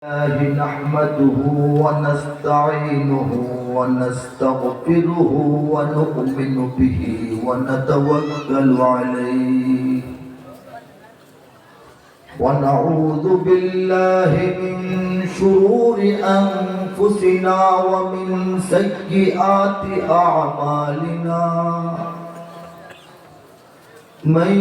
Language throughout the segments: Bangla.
نحمده ونستعينه ونستغفره ونؤمن به ونتوكل عليه ونعوذ بالله من شرور أنفسنا ومن سيئات أعمالنا من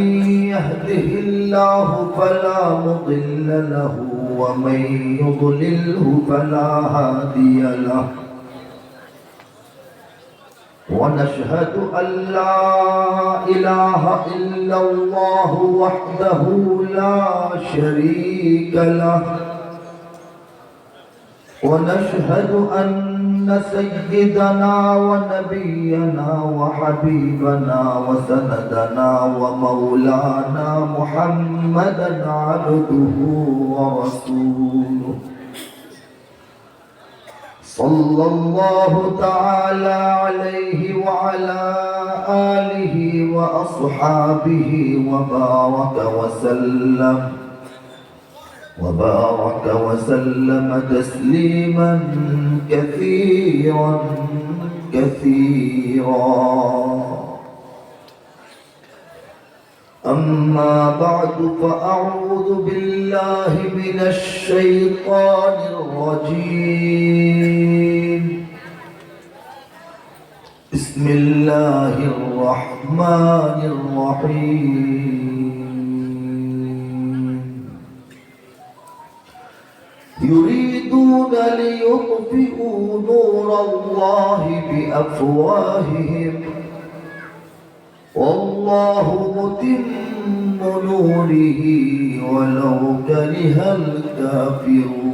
يهده الله فلا مضل له ومن يضلله فلا هادي له ونشهد أن لا إله إلا الله وحده لا شريك له ونشهد أن سيدنا ونبينا وحبيبنا وسندنا ومولانا محمدا عبده ورسوله صلى الله تعالى عليه وعلى آله وأصحابه وبارك وسلم تسليما كثيرا أما بعد فأعوذ بالله من الشيطان الرجيم بسم الله الرحمن الرحيم يريدون ليطفئوا نور الله بأفواههم والله متم نوره ولو كره الكافرون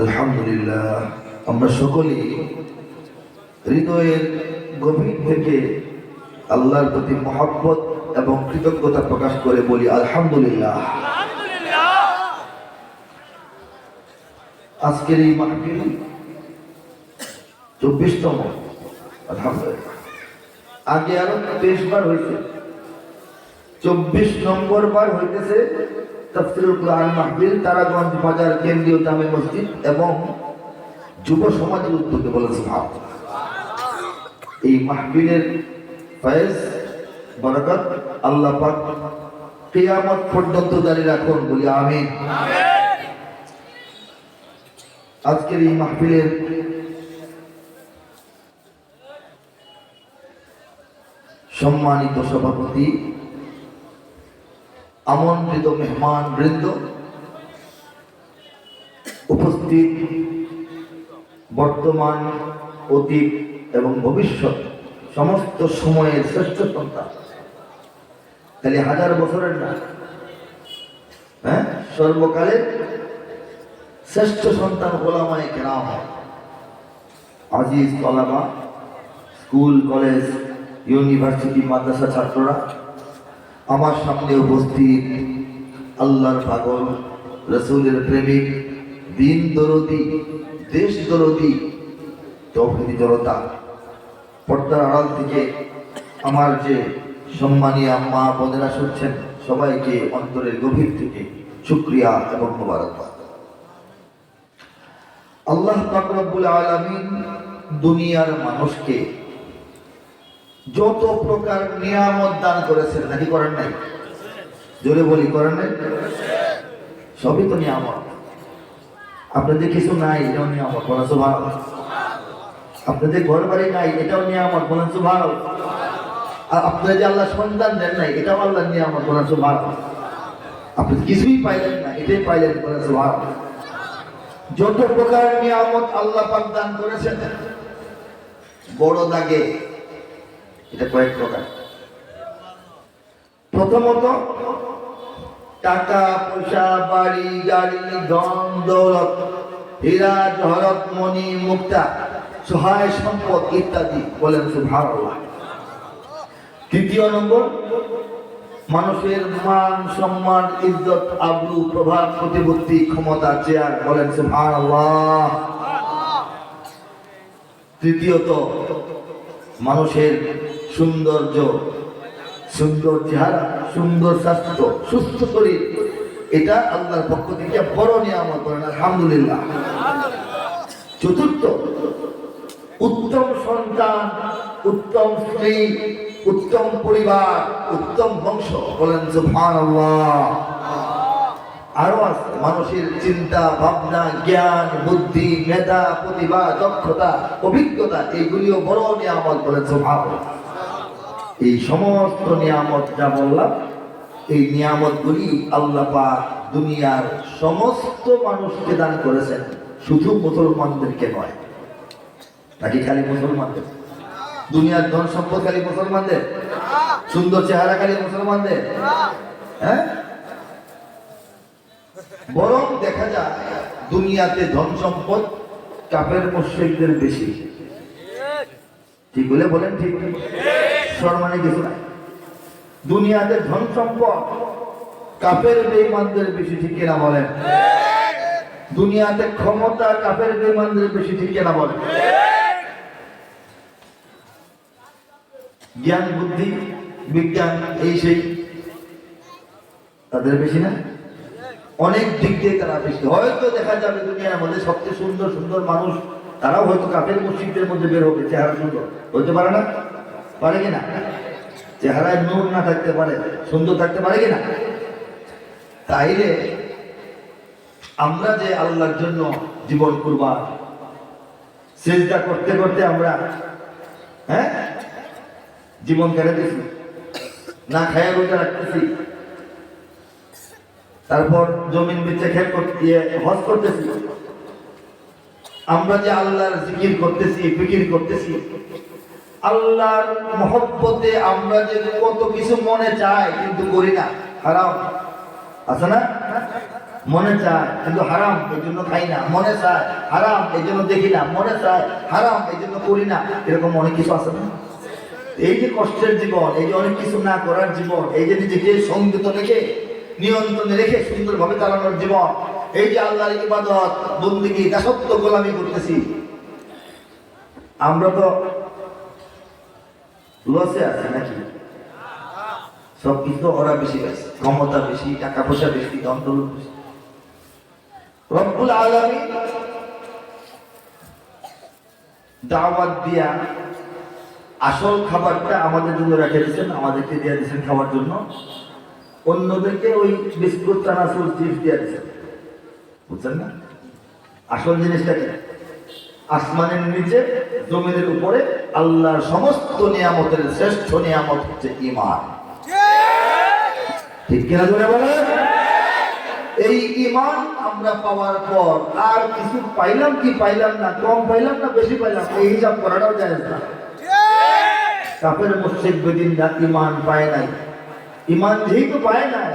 الحمد لله আমরা সকলেই হৃদয়ের গভীর থেকে আল্লাহর প্রতি মহব্বত এবং কৃতজ্ঞতা প্রকাশ করে বলি আলহামদুলিল্লাহ। আজকের এই মাহফিল 24তম, আলহামদুলিল্লাহ। আগে আরো 23 বার হয়েছে, 24 নম্বর বার হইতেছে তাফসীরুল কুরআন মাহফিল তারাগঞ্জ বাজার কেন্দ্রীয় জামে মসজিদ এবং যুব সমাজের উদ্যোগে। বলেন সুবহানাল্লাহ। এই মাহফিলের ফয়েজ বরকত আল্লাহ পাক কিয়ামত পর্যন্ত জারি রাখুন, বলি আমিন। আজকের এই মাহফিলের সম্মানিত সভাপতি, আমন্ত্রিত মেহমান বৃন্দ, উপস্থিত বর্তমান, অতীত এবং ভবিষ্যৎ সমস্ত সময়ের শ্রেষ্ঠ সন্তান, খালি হাজার বছরের না, হ্যাঁ, সর্বকালের শ্রেষ্ঠ সন্তান ওলামায়ে কেরাম, আজিজ তলাবা, স্কুল কলেজ ইউনিভার্সিটি মাদ্রাসা ছাত্ররা, আমার সামনে উপস্থিত আল্লাহর পাগল, রাসূলের প্রেমিক, দিন দরদি, দেশ দরদি তৌহিদি জনতা, পর্দার আড়াল থেকে আমার যে সম্মানী মা বোনেরা শুনছেন, সবাইকে অন্তরের গভীর থেকে শুকরিয়া এবং মোবারকবাদ। আল্লাহ পাক রব্বুল আলামিন দুনিয়ার মানুষকে যত প্রকার নিয়ামত দান করেছেন, নাকি করেন নাই? জোরে বলি, করেন নাই? সবই তো নিয়ামত। আপনাদের কিছু নাই, এটাও নিয়ামত, বলেন সুবহানাল্লাহ। আপনাদের ঘর বাড়ি নাই, এটাও নিয়ামত, বলেন সুবহানাল্লাহ। আর আপনাদের যে আল্লাহ সন্তান দেন নাই, এটাও আল্লাহর নিয়ামত, বলেন সুবহানাল্লাহ। আপনি কিছুই পাইলেন না, এটাই পাইলেন, বলেন সুবহানাল্লাহ। যত প্রকার নিয়ামত আল্লাহ পাক দান করেছেন, বড় দাগে এটা কয়েক প্রকার। প্রথমত, টাকা পয়সা, বাড়ি গাড়ি, ধন দৌলত, হীরা জহরত, মণি মুক্তা, সহায় সম্পদ ইত্যাদি, বলেন সুবহানাল্লাহ। তৃতীয় নম্বর, মানুষের মান সম্মান, ইজ্জত আবরু, প্রভাব প্রতিপত্তি, ক্ষমতা, চেয়ার, বলেন সুবহানাল্লাহ। তৃতীয়ত, মানুষের সৌন্দর্য, সুন্দর চেহারা, সুন্দর স্বাস্থ্য, সুস্থ শরীর, এটা আল্লাহর পক্ষ থেকে বড় নিয়ামত, করেন আলহামদুলিল্লাহ। চতুর্থ, উত্তম সন্তান, উত্তম স্ত্রী, উত্তম পরিবার, উত্তম বংশ, বলেন সুবহানাল্লাহ। আরো আছে মানুষের চিন্তা ভাবনা, জ্ঞান, বুদ্ধি, মেধা, প্রতিভা, দক্ষতা, অভিজ্ঞতা, এইগুলিও বড় নিয়ামত, বলেন সুবহানাল্লাহ। এই সমস্ত নিয়ামত যা বললাম, এই নিয়ামতগুলি আল্লাহ পাক দুনিয়ার সমস্ত মানুষকে দান করেছেন, শুধু মুসলমানদেরকে নয়। নাকি খালি মুসলমানদের? দুনিয়ার ধন সম্পদ খালি মুসলমানদের? সুন্দর চেহারা খালি মুসলমানদের? হ্যাঁ, বরং দেখা যায় দুনিয়াতে ধন সম্পদ কাফের মুশরিকদের বেশি। ঠিক বলে বলেন? ঠিক সম্মানে কিছু নাই। দুনিয়াতে ধন সম্পদ কাফের বেঈমানদের বেশি, ঠিক কিনা বলেন? দুনিয়াতে ক্ষমতা কাফের বেঈমানদের বেশি, ঠিক কিনা বলেন? জ্ঞান, বুদ্ধি, বিজ্ঞান, এই সেই তাদের বেশি না? অনেক দিক দিয়ে তারা বেশি। হয়তো দেখা যাবে দুনিয়ার মধ্যে সবচেয়ে সুন্দর সুন্দর মানুষ, তারাও হয়তো কাফের মুশরিকদের মধ্যে বের হবে। চেহারা সুন্দর হতে পারে না? পারে কিনা? চেহারায় নূর না থাকতে পারে, সুন্দর থাকতে পারে কিনা? তাইলে আমরা যে আল্লাহর জন্য জীবন কুরবান, সিজদা করতে করতে আমরা জীবন কেটে দিচ্ছি, না খায়া রোজা রাখতেছি, তারপর জমিন বেচে খেত হজ করতেছি, আমরা যে আল্লাহর জিকির করতেছি, ফিকির করতেছি, আল্লাহর মহব্বতে আমরা যে কত কিছু মনে চাই কিন্তু করি না, হারাম আছে না? মনে চায় কিন্তু হারাম, এই জন্য খাই না। মনে চায় হারাম, এই জন্য দেখি না। মনে চায় হারাম, এই জন্য করি না। এরকম অনেক কিছু আছে না? এই যে কষ্টের জীবন, এই যে অনেক কিছু না করার জীবন, এই যে নিজেকে সংযত রেখে, নিয়ন্ত্রণে রেখে সুন্দরভাবে চালানোর জীবন, এই যে আল্লাহর ইবাদত, বন্দেগী, দাসত্ব, গোলামি করতেছি, আমরা তো লসে আছে নাকি? সবকিছু ওরা বেশি পাইছে, ক্ষমতা বেশি, টাকা পয়সা বেশি, ধন দৌলত বেশি। রব্বুল আলামিন দাওয়াত দিয়া আসল খাবারটা আমাদের জন্য রেখে দিয়েছেন, আমাদেরকে দিয়ে দিয়েছেন খাওয়ার জন্য। অন্যদেরকে ওই বিস্কুট, চানাচুর, চিপস দিয়ে দিয়েছেন। বুঝছেন না? আসল জিনিসটাকে আসমানের নিচে, জমিনের উপরে আল্লাহর সমস্ত নিয়ামতের শ্রেষ্ঠ নিয়ামত হচ্ছে ঈমান। ঠিক কিনা জোরে বলেন? এই ঈমান আমরা পাওয়ার পর আর কিছু পাইলাম কি পাইলাম না, কম পাইলাম না বেশি পাইলাম, এই হিসাব করাটাও জায়েজ না। কাফের মুশরিক বেদিনরা ঈমান পায় নাই। ঈমান যেহেতু পায় নাই,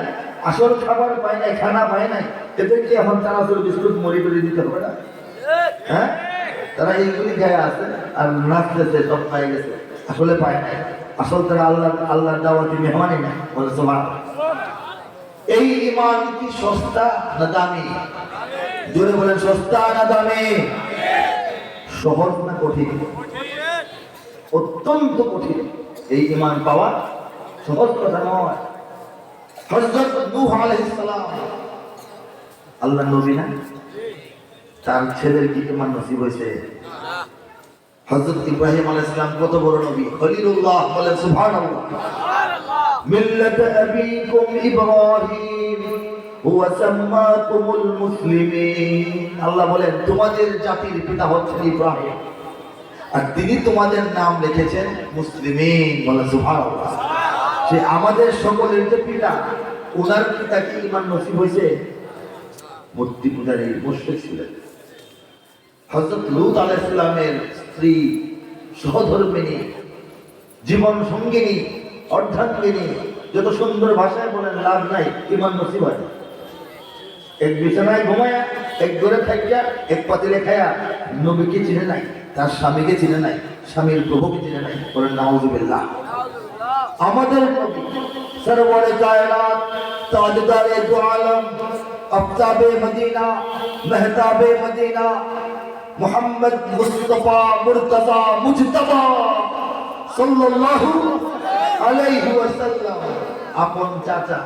আসল খাবার পায় নাই, খানা পায় নাই, এদেরকে এখন চানাচুর, বিস্কুট, মুড়ি টুড়ি দিতে হবে না? হ্যাঁ, তারা এইগুলি খেয়ে আছে আর নাচতেছে, সব পাই গেছে, আসলে পায় নাই। আসল তারা আল্লাহর দাওয়াতি মেহমানই না। বলে সুবহানাল্লাহ। এই ঈমান কি সস্তা না দামি? জোরে বলেন, সস্তা না দামি? সহজ না কঠিন? অত্যন্ত কঠিন। এই ঈমান পাওয়া সহজ কথা নয়। হযরত নূহ আলাইহিস সালাম, আল্লাহর নবী না, তার ছেলের কি ঈমান নসিব হয়েছে? হযরত ইব্রাহিম আলাইহিস সালাম কত বড় নবী, খলিলুল্লাহ, বলেন সুবহানাল্লাহ। মিল্লাত আবিকুম ইব্রাহিম হুয়া সাম্মাকুমুল মুসলিমিন। আল্লাহ বলেন তোমাদের জাতির পিতা হচ্ছেন ইব্রাহিম, আর তিনি তোমাদের নাম রেখেছেন মুসলিমিন। বলেন সুবহানাল্লাহ। সে আমাদের সকলের যে পিতা, ওনার পিতা কি ঈমান নসিব হয়েছে? মূর্তি পূজারী মুশরিক ছিলেন। হযরত লূত আলাইহিস সালামের স্ত্রী, সহধর্মিণী, জীবন সঙ্গিনী, অর্ধাঙ্গিনী, যত সুন্দর ভাষায় বলেন লাভ নাই, ঈমান নসিব হয়। এক বিছানায় ঘুমায়া, এক ঘরে থাকিয়া, এক পাতিলে খায়া নবীকে চিনে নাই, তার স্বামীকে চিনে নাই, স্বামীর প্রভুকে চিনে নাই। বলেন নাউযুবিল্লাহ। আমাদের নবী সরওয়ারে কায়নাত, তাজদারে দু আলম, আফতাবে মদিনা, মেহতাবে মদিনা, মুহাম্মদ মুস্তাফা মুরতজা মুজতবা সাল্লাল্লাহু আলাইহি ওয়াসাল্লাম আপন চাচা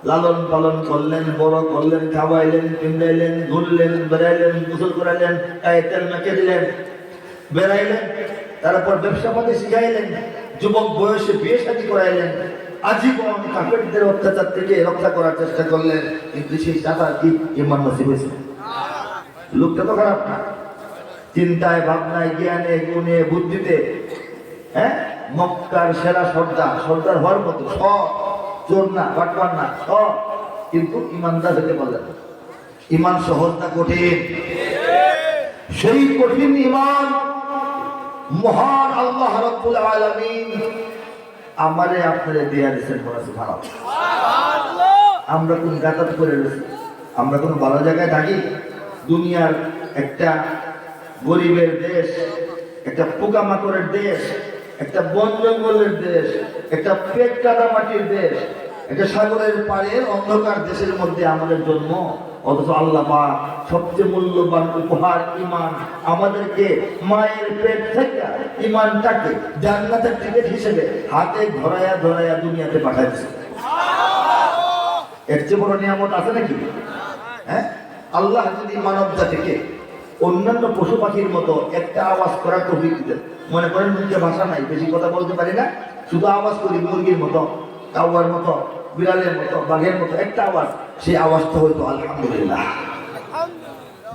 লালন পালন করলেন, বড় করলেন, খাওয়াইলেন, পিন্দাইলেন, ঘুরলেন, বেড়াইলেন, গোসল করাইলেন, গায়ে তেল মেখে দিলেন, বেড়াইলেন, তারপর ব্যবসা পাতি শিখাইলেন, যুবক বয়সে বিয়ে শাদী করাইলেন, আজীবন কাফেরদের অত্যাচার থেকে রক্ষা করার চেষ্টা করলেন। কিন্তু সেই চাচা কি ইমান নসিব হয়েছে? লোকটা তো খারাপ না, চিন্তায়, ভাবনায়, জ্ঞানে, গুণে, বুদ্ধিতে, হ্যাঁ, মক্কার সেরা সর্দার, সর্দার হওয়ার মতো সব, চোর না, বাটপার না, সব, কিন্তু ইমানদার হতে পারলেন না। ইমান সহজ না কঠিন? সেই কঠিন ইমান মহান আল্লাহ রাব্বুল আলামিন আমারে আপনারে দেয়া দিয়েছেন। আমরা কোন গাতাত করে রয়েছি? আমরা কোন ভালো জায়গায় থাকি? দুনিয়ার একটা গরিবের দেশ, একটা পোকামাকড়ের দেশ, একটা বন জঙ্গলের দেশ, একটা পেট কাটা মাটির দেশ, একটা সাগরের পাড়ের অন্ধকার দেশের মধ্যে আমাদের জন্ম। অথচ আল্লাহ পাক সবচেয়ে মূল্যবান উপহার ইমান আমাদেরকে মায়ের পেট থেকে ইমানটাকে জান্নাতের টিকিট হিসেবে হাতে ধরায়া ধরায়া দুনিয়াতে পাঠাইছে। এর চেয়ে বড় নিয়ামত আছে নাকি? হ্যাঁ, আল্লাহ যদি মানব জাতিকে অন্যান্য পশু পাখির মতো একটা আওয়াজ করার তৌফিক দিতেন, মনে করেন মুখে ভাষা নাই, বেশি কথা বলতে পারি না, শুধু আওয়াজ করি মুরগির মতো, কাউয়ার মতো, বিড়ালের মতো, বাঘের মতো, একটা আওয়াজ, সেই আওয়াজটা হয়তো আলহামদুলিল্লাহ।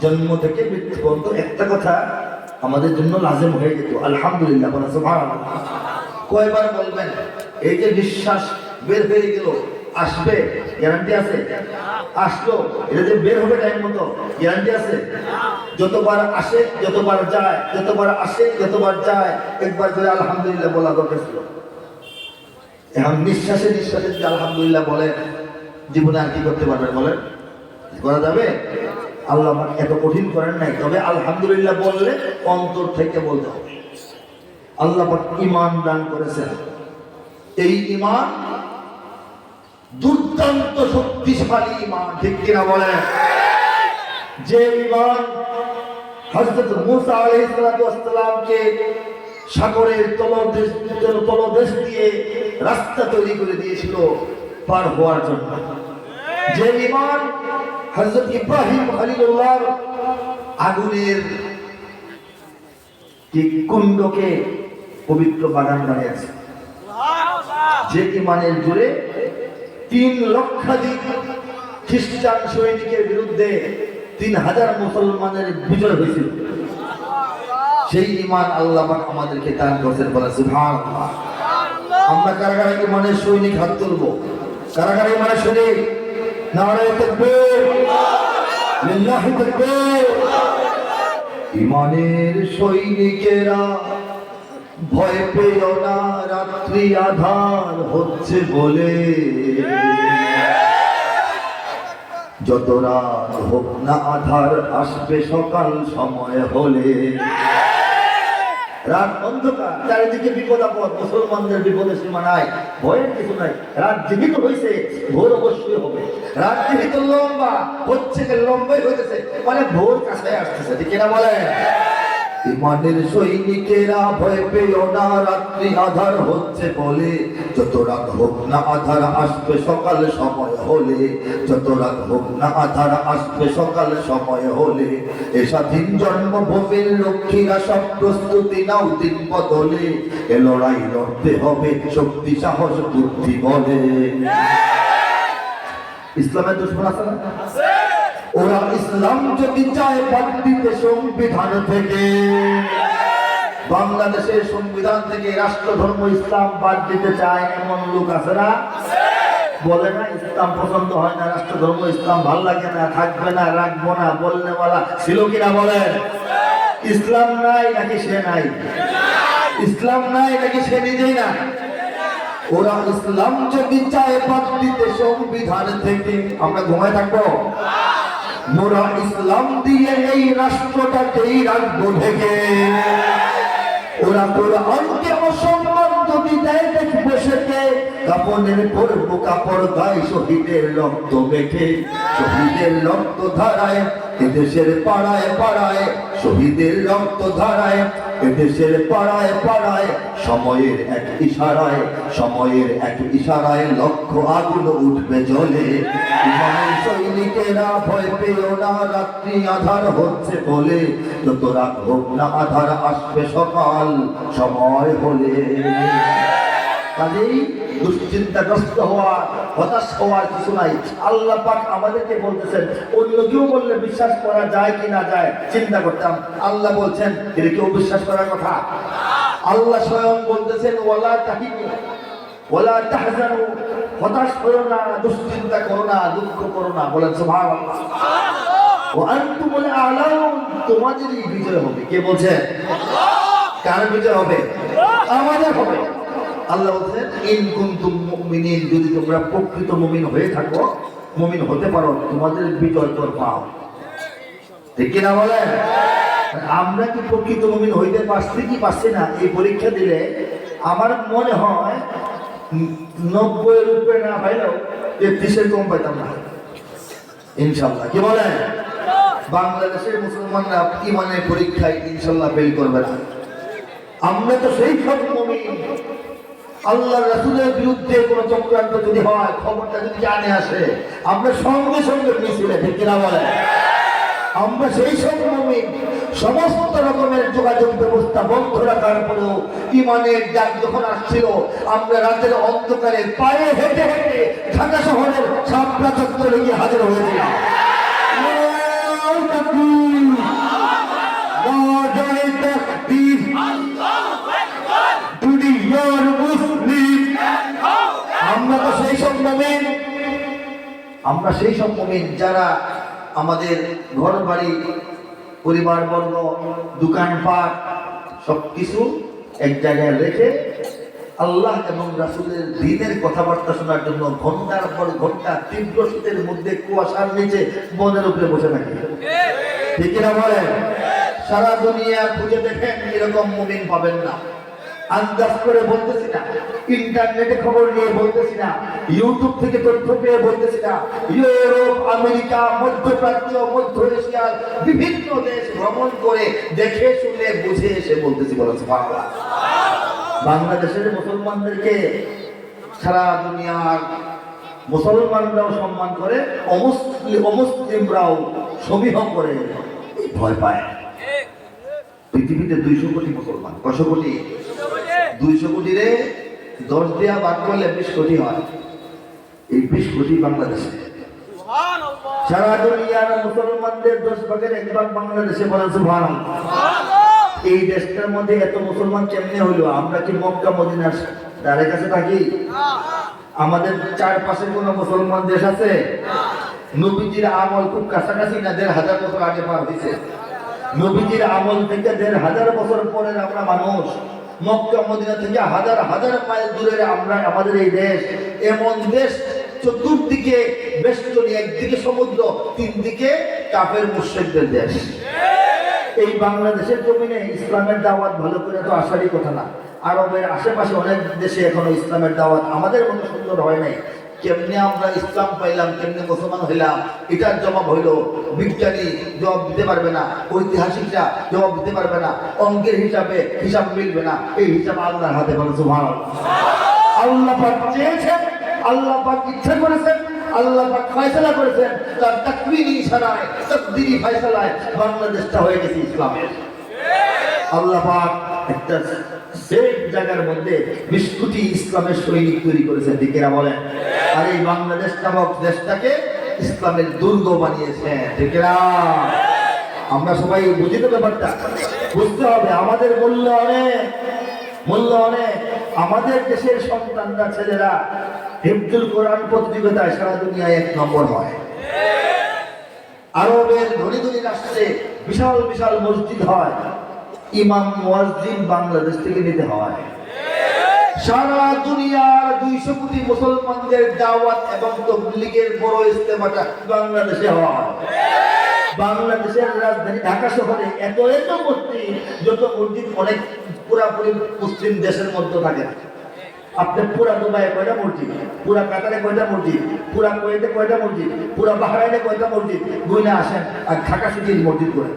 জন্ম থেকে মৃত্যু পর্যন্ত একটা কথা আমাদের জন্য লাজেম হয়ে যেত, আলহামদুলিল্লাহ। সুবহানাল্লাহ। কয়বার বলবেন? এই যে নিঃশ্বাস বের হয়ে গেল, আসবে, গ্যারান্টি আছে? আসলো, এটা যে বের হবে টাইম মতো, গ্যারান্টি আছে? যতবার আসে, যতবার যায়, যতবার আসে, যতবার যায়, একবার করে আলহামদুলিল্লাহ বলা দরকার ছিল। এখন নিঃশ্বাসে নিঃশ্বাসে যদি আলহামদুলিল্লাহ বলেন, জীবনে আর কি করতে পারবেন বলেন? করা যাবে? আল্লাহ এত কঠিন করেন নাই, তবে আলহামদুলিল্লাহ বললে অন্তর থেকে বলতে হবে। আল্লাহ ঈমান দান করেছেন, এই ঈমান দুর্দান্ত শক্তিশালী ঈমান, ঠিক কিনা বলেন? যে ঈমান হযরত মুসা আলাইহিস সালামকে সাগরের তলদেশ দিয়ে রাস্তা তৈরি করে দিয়েছিল পার হওয়ার জন্য, যে ঈমান হযরত ইব্রাহিম খলিলুল্লাহ আগুনের কুণ্ডকে পবিত্র বাগান বানিয়েছে, যে ঈমানের জোরে 3 লক্ষাধিক খ্রিস্টান সৈনিকের বিরুদ্ধে 3000 মুসলমানের বিজয় হয়েছিল, সেই ঈমান আল্লাহ পাক আমাদেরকে দান করেছেন। বলে সুবহানাল্লাহ। আমরা কারা কারা ঈমানের সৈনিক? হাত তুলবো। কারা কারা ঈমানের সৈনিক? নারায়ে তাকবীর, লিল্লাহি তাকবীর। ঈমানের সৈনিকেরা ভয় পেও না, রাত্রি আধার হচ্ছে বলে, যত রাত হোক না আধার আসবে সকাল সময় হলে। রাত অন্ধকার, চারিদিকে বিপদ আপদ, মুসলমানদের বিপদের সীমা নাই, ভয়ের কিছু নাই। রাত জীবিত হয়েছে, ভোর অবশ্যই হবে। রাত জীবিত লম্বা হচ্ছে, লম্বাই হইতেছে, মানে ভোর কাছে আসতেছে, ঠিক কিনা বলেন? ঈমানের সৈনিকেরা ভয় পেও না, রাত্রি আধার হচ্ছে বলে, যত রাত হোক না আধার আসবে সকাল সময় হলে, যত রাত হোক না আধার আসবে সকাল সময় হলে। এ স্বাধীন জন্মভূমির লক্ষ্মীরা সব প্রস্তুতি নাও, দিন বদলে এ লড়াই লড়তে হবে শক্তি সাহস বুদ্ধি বলে। ইসলামের দুশমন আছে না? ওরা ইসলাম যদি চায় বাদ দিতে সংবিধান থেকে, বাংলাদেশের সংবিধান থেকে রাষ্ট্র ধর্ম ইসলাম বাদ দিতে চায়, এমন লোক আছে না? বলে না ইসলাম পছন্দ হয় না, রাষ্ট্র ধর্ম ইসলাম ভাল লাগে না, থাকবে না, রাখবো না, বলনেওয়ালা ছিল কিনা বলেন? ইসলাম নাই নাকি সে নাই? ইসলাম নাই নাকি সে নিজেই না? ওরা ইসলাম যদি চায় বাদ দিতে সংবিধান থেকে, আমরা ঘুমায় থাকবো? মোরা ইসলাম দিয়ে এই রাষ্ট্রটাকেই রাখবো ঢেকে। ওরা কোরআনকে অসম্মান যদি দেয় দেখবো সেকে, কাপড়ের পরবো কাপড় গায়ে শহীদের রক্ত মেখে, শহীদের রক্ত ধারায় এদেশের পাড়ায় পাড়ায় শহীদের রক্ত ধারায়, এদেশের পাড়ায় পাড়ায় সময়ের এক ইশারায়, সময়ের এক ইশারায় লক্ষ আগুন উঠবে জ্বলে। ইমানের সৈনিকেরা ভয় পেও না, রাত্রি আধার হচ্ছে বলে, যত রাত হোক না আধার আসবে সকাল সময় হলে। কাজেই দুশ্চিন্তাগ্রস্ত হওয়া, হতাশ হওয়ার কিছু নাই। আল্লাহ পাক আমাদেরকে বলতেছেন, অন্য কেউ বললে বিশ্বাস করা যায় কি না যায় চিন্তা করতাম, আল্লাহ বলছেন এটা কি অবিশ্বাস করার কথা? আল্লাহ স্বয়ং বলতেছেন ওয়ালা তাহিনু ওয়ালা তাহজানু, হতাশ করো না, দুশ্চিন্তা করো না, দুঃখ করো না। বলেন সুবহানাল্লাহ। ওয়া আনতুমুল আ'লাউন, তোমাদেরই বিজয় হবে। কে বলছেন? কার বিজয় হবে? আমাদের হবে। আল্লাহ বলছেন ইন কুনতুম মুমিনিন, যদি তোমরা প্রকৃত মুমিন হয়ে থাকো, মুমিন হতে পারো, তোমাদের বিজয় তোর পাও। ঠিক কিনা বলেন? আমরা কি প্রকৃত মুমিন হইতে পারছি কি পারছি না? এই পরীক্ষা দিলে আমার মনে হয় 90 রূপে না পাইলেও 33-এর কম পাইতাম না ইনশাআল্লাহ। কি বলেন? বাংলাদেশের মুসলমানরা ইমানের পরীক্ষায় ইনশাআল্লাহ ফেল করবে না। আমরা তো সেই সব মুমিন, আল্লাহ রাসূলের বিরুদ্ধে কোন চক্রান্ত যদি হয়, খবরটা যদি জানে আসে, আমরা সঙ্গে সঙ্গে মিছিলে। ঠিক কিনা বলেন? আমরা সেই সব মুমিন, সমস্ত রকমের যোগাযোগ ব্যবস্থা বন্ধ রাখার পরেও ইমানের ডাক যখন আসছিল, আমরা রাতের অন্ধকারে পায়ে হেঁটে হেঁটে ঢাকা শহরের শাপলা চত্বরে গিয়ে হাজির হয়েছিলাম। আমরা তো সেই সব মুমিন, আমরা সেই সব মুমিন যারা আমাদের ঘর বাড়ি, পরিবার বর্গ, দোকানপাট সবকিছু এক জায়গায় রেখে আল্লাহ এবং রাসূলের দ্বীনের কথাবার্তা শোনার জন্য ঘন্টার পর ঘন্টা তীব্র শীতের মধ্যে কুয়াশার নিচে বনের উপরে বসে থাকি। ঠিক কিনা বলেন? সারা দুনিয়া খুঁজে দেখেন, এরকম মুমিন পাবেন না। আন্দাজ করে বলতেছি না, ইন্টারনেটে খবর নিয়ে বলতেছি না, ইউটিউব থেকে তথ্য পেয়ে বলতেছি না, ইউরোপ, আমেরিকা, মধ্যপ্রাচ্য, মধ্য এশিয়ার বিভিন্ন দেশ ভ্রমণ করে দেখে শুনে বুঝে এসে বলতেছি। বলেন সুবহানাল্লাহ। বাংলাদেশের মুসলমানদেরকে সারা দুনিয়ার মুসলমানরাও সম্মান করে, অমুসলিমরাও সমীহ করে, ভয় পায়। পৃথিবীতে 200 কোটি মুসলমান। কত কোটি? 200 কোটি রে 10 দিয়া বাদ করলে 20 কোটি হয়। এই 20 কোটি বাংলাদেশে। সারা দুনিয়ার মুসলমানদের 10 ভাগের 1 ভাগ বাংলাদেশে। বলেন সুবহানাল্লাহ। এই দেশটার মধ্যে এত মুসলমান কেমনে হইলো? আমরা কি মক্কা মদিনার ধারে কাছে থাকি? আমাদের চারপাশে কোন মুসলমান দেশ আছে? নবীজির আমল খুব কাছাকাছি না 1500 বছর আগে পার হয়েছে। নবীজির আমল থেকে 1500 বছর পরের আমরা মানুষ। মক্কা মদিনা থেকে হাজার হাজার মাইল দূরে আমরা, আমাদের এই দেশ। এমন দেশ চতুর্দিকে বেষ্টনী, একদিকে সমুদ্র, 3 দিকে কাফের মুশরিকদের দেশ। এই বাংলাদেশের জমিনে ইসলামের দাওয়াত ভালো করে তো আসারই কথা না। আরবের আশেপাশে অনেক দেশে এখনো ইসলামের দাওয়াত আমাদের মতো সুন্দর হয় নাই। কেমনে আমরা ইসলাম পাইলাম, কেমনে মুসলমান হইলাম, এটার জবাব হইল বিজ্ঞানী জবাব দিতে পারবে না, ঐতিহাসিকরা জবাব দিতে পারবে না, অঙ্কের হিসাব মিলবে না। এই হিসাব আল্লাহর হাতে। বলে সুবহানাল্লাহ। আল্লাহ পাক চেয়েছেন, আল্লাহ পাক ইচ্ছা করেছেন, আল্লাহ পাক ফয়সালা করেছেন, তার তাকদীরি ইশারায়, তাকদীরি ফয়সালায় বাংলাদেশটা হয়ে গেছে ইসলামের। আল্লাহ পাক একটা সেফ জায়গার মধ্যে 20 কোটি ইসলামের সৈনিক তৈরি করেছেন। দিকেরা বলেন। আর এই বাংলাদেশ নামক দেশটাকে ইসলামের দুর্গ বানিয়েছেন। দিকেরা, আমরা সবাই বুঝিতে ব্যাপারটা বুঝতে হবে। আমাদের মূল্য অনেক। আমাদের দেশের সন্তানরা, ছেলেরা হিফজুল কোরআন প্রতিযোগিতায় সারা দুনিয়ায় 1 নম্বর হয়। আরবের ধনী ধনী রাষ্ট্রে বিশাল বিশাল মসজিদ হয়, ইমাম মুয়াজ্জিন বাংলাদেশ থেকে নিতে হয়। সারা দুনিয়ার 200 কোটি মুসলমানদের দাওয়াত এবং তাবলীগের বড় ইজতেমাটা বাংলাদেশে হয়। বাংলাদেশের রাজধানী ঢাকা শহরে এত মসজিদ, যত মসজিদ অনেক পুরাপুরি মুসলিম দেশের মধ্যে থাকে না। আপনি পুরা দুবাইয়ে কয়টা মসজিদ, পুরা কাতারে কয়টা মসজিদ, পুরা কুয়েতে কয়টা মসজিদ, পুরা বাহরাইনে কয়টা মসজিদ, গুইনা আসেন আর ঢাকা সিটির মসজিদ করে।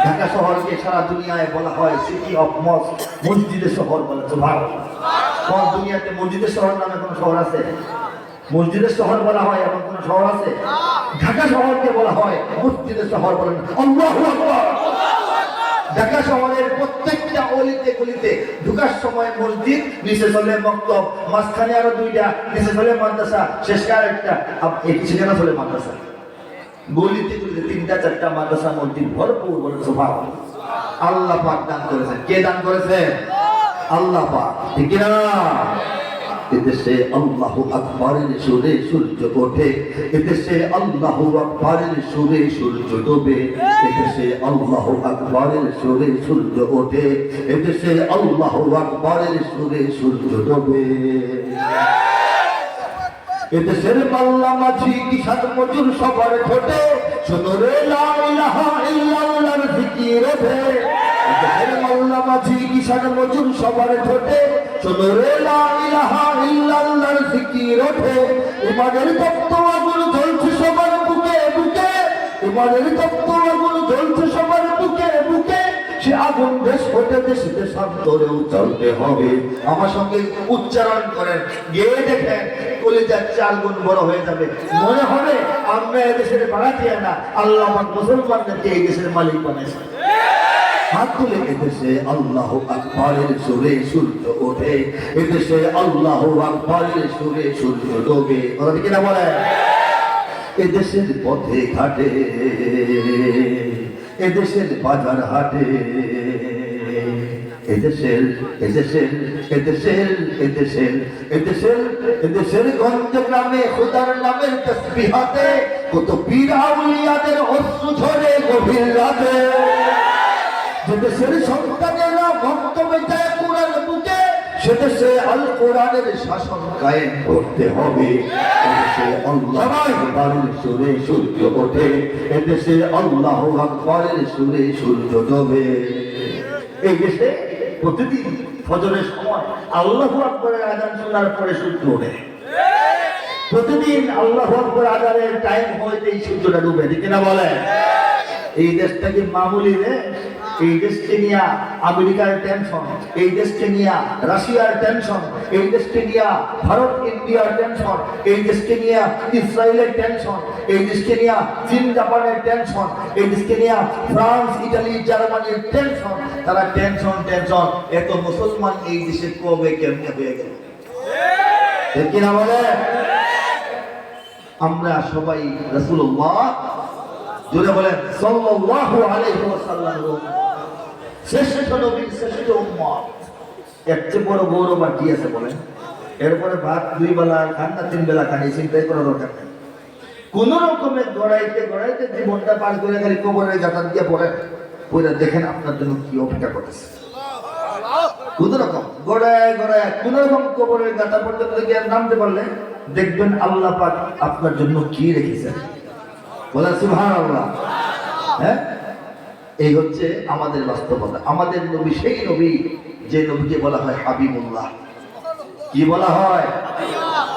ঢাকা শহরকে সারা দুনিয়ায় বলা হয় সিটি অফ মস্ক, মসজিদের শহর বলে। সুবহানাল্লাহ। কোন দুনিয়াতে মসজিদের শহর নামে কোন শহর আছে? মসজিদের শহর বলা হয় এমন কোন শহর আছে? ঢাকা শহরকে বলা হয় মসজিদের শহর বলেন। আল্লাহু আকবার। ঢাকা শহরের প্রত্যেকটা অলিতে গলিতে ঢুকার সময় মসজিদ, নিচে চলে মক্তব, মাঝখানে আরো দুইটা, নিচে চলে মাদ্রাসা, শেষে আরেকটা, সেখানে চলে মাদ্রাসা। গলিতে গলিতে তিনটা চারটা মাদ্রাসা মসজিদ ভরপুর বলে। সুবহানাল্লাহ। আল্লাহ পাক দান করেছেন। কে দান করেছেন? আল্লাহ পাক। ঠিক না? এদেশে আল্লাহু আকবারের সুরে সূর্য ওঠে, এদেশে আল্লাহু আকবারের সুরে সূর্য ডোবে, এদেশে আল্লাহু আকবারের সুরে সূর্য ওঠে, এদেশে আল্লাহু আকবারের সুরে সূর্য ডোবে। এদেশের পাল্লা মাঝি কিষান মজুর সবার ঠোঁটে, শোনো রে লা ইলাহা ইল্লাল্লাহর জিকির ওঠে। এদেশের পাল্লা মাঝি কিষান মজুর সবার ঠোঁটে, শোনো রে লা ইলাহা ইল্লাল্লাহর জিকির ওঠে। ইমানের তপ্ত আগুন জ্বলছে সবার বুকে বুকে, ইমানের তপ্ত আগুন জ্বলছে সবার বুকে বুকে। সে আগুন দেশ হতে দেশ দেশান্তরেও চলতে হবে। আমার সঙ্গে উচ্চারণ করেন, গিয়ে দেখেন কলিজার 4 গুণ বড় হয়ে যাবে। মনে হবে আমরা এদেশের বাড়াতিয়া না, আল্লাহ পাক মুসলমানদেরকে এই দেশের মালিক বানাইছেন। হাত তুলে এদেশে আল্লাহু আকবারের সুরে সূর্য ওঠে, এদেশে আল্লাহু আকবারের সুরে সূর্য ডোবে। ওরা কি না বলে? এদেশের পথে ঘাটে, এদেশের বাজার হাটে, এদেশের এদেশের এদেশের এদেশের এদেশের এদেশের গঞ্জ গ্রামে খোদার নামের তাসবিহাতে কত পীর আউলিয়াদের অশ্রু ঝরে গভীর রাতে। যেদেশের সন্তানেরা ভক্ত মেটায় কোরআন বুকে, সেদেশে আল কোরআনের শাসন কায়েম করতে হবে। এদেশে আল্লাহু আকবারের সুরে সূর্য ওঠে, এদেশে আল্লাহু আকবারের সুরে সূর্য ডোবে। এই দেশে প্রতিদিন ফজরের সময় আল্লাহু আকবারের আযান শোনার পরে সূর্য ওঠে। প্রতিদিন আল্লাহু আকবার আযানের টাইম হইতেই সূর্যটা ডুবে। ঠিক না বলে? এই দেশটা কি মামুলি রে? এই দেশকে নিয়ে আমেরিকার টেনশন, এই দেশকে নিয়ে রাশিয়ার টেনশন, এই দেশকে নিয়ে ভারত ইন্ডিয়ার টেনশন, এই দেশকে নিয়ে ইসরায়েলের টেনশন, এই দেশকে নিয়ে চীন জাপানের টেনশন, এই দেশকে নিয়ে ফ্রান্স ইটালি জার্মানির টেনশন। তারা টেনশন টেনশন। এত মুসলমান এই দেশে কবে কেমনে হয়ে গেল? ঠিক কিনা বলে? আমরা সবাই রাসূলুল্লাহ জোরে বলেন সাল্লাল্লাহু আলাইহি ওয়াসাল্লাম শ্রেষ্ঠ নবীর শ্রেষ্ঠ উম্মত। এর চেয়ে বড় গৌরব আর কি আছে বলেন? এরপরে ভাত 2 বেলা খান না 3 বেলা খান, এই চিন্তাই করার দরকার নেই। কোন রকমের গড়াইতে গড়াইতে জীবনটা পার করে খালি কবরের গাঁথা দিয়ে পড়ে দেখেন আপনার জন্য কি অপেক্ষা করতেছে। কোন রকম গড়ায় গড়ায় কোন রকম কবরের গাঁথা পর্যন্ত গিয়ে নামতে পারলে দেখবেন আল্লাহ পাক আপনার জন্য কি রেখেছেন। বলেন সুবহানাল্লাহ। হ্যাঁ, এই হচ্ছে আমাদের বাস্তবতা। আমাদের নবী সেই নবী যে নবীকে বলা হয় হাবিবুল্লাহ। কি বলা হয়?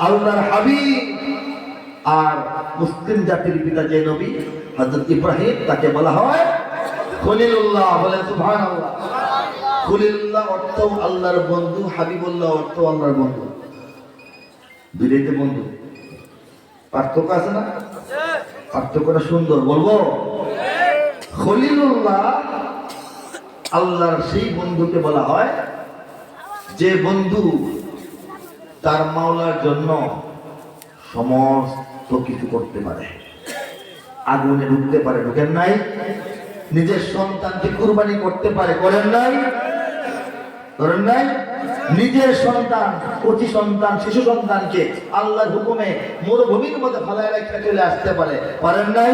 আল্লাহর হাবিব। আর মুসলিম জাতির পিতা যে নবী হযরত ইব্রাহিম, তাকে বলা হয় খলিলুল্লাহ। বলেন সুবহানাল্লাহ। খলিলুল্লাহ অর্থ আল্লাহর বন্ধু, হাবিবুল্লাহ অর্থ আল্লাহর বন্ধু। দুইটাইতে বন্ধু, পার্থক্য আছে না? পার্থক্যটা সুন্দর বলবো। খলিলুল্লাহ আল্লাহর সেই বন্ধুকে বলা হয় যে বন্ধু তার মাওলার জন্য সমস্ত কিছু করতে পারে। আগুনে ঢুকতে পারে, ঢুকেন নাই? নিজের সন্তানকে কুরবানি করতে পারে, করেন নাই? করেন নাই? নিজের সন্তান, কচি সন্তান, শিশু সন্তানকে আল্লাহর হুকুমে মরুভূমির মধ্যে ফালায় রেখে চলে আসতে পারে, পারেন নাই?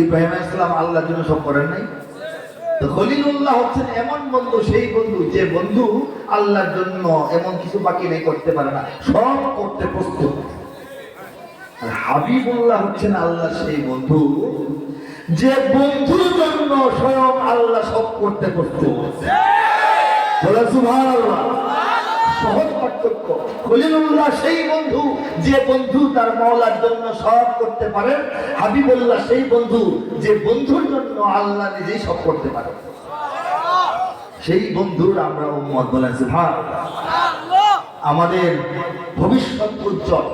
ইব্রাহিম আলাইহিস সালাম আল্লাহর জন্য সব করেন নাই? তো খলিলুল্লাহ হচ্ছেন এমন বন্ধু, সেই বন্ধু যে বন্ধু আল্লাহর জন্য এমন কিছু বাকি নেই করতে পারে না, সব করতে প্রস্তুত। আর হাবিবুল্লাহ হচ্ছেন আল্লাহ সেই বন্ধু যে বন্ধুর জন্য স্বয়ং আল্লাহ সব করতে প্রস্তুত। বলে সুবহানাল্লাহ। সহজ পার্থক্য। খলিলুল্লাহ সেই বন্ধু যে বন্ধু তার মাওলার জন্য সব করতে পারেন, হাবিবুল্লাহ সেই বন্ধু যে বন্ধুর জন্য আল্লাহ নিজেই সব করতে পারেন। সেই বন্ধুর আমরা উম্মত বলেন সুবহানাল্লাহ। আমাদের ভবিষ্যৎ উজ্জ্বল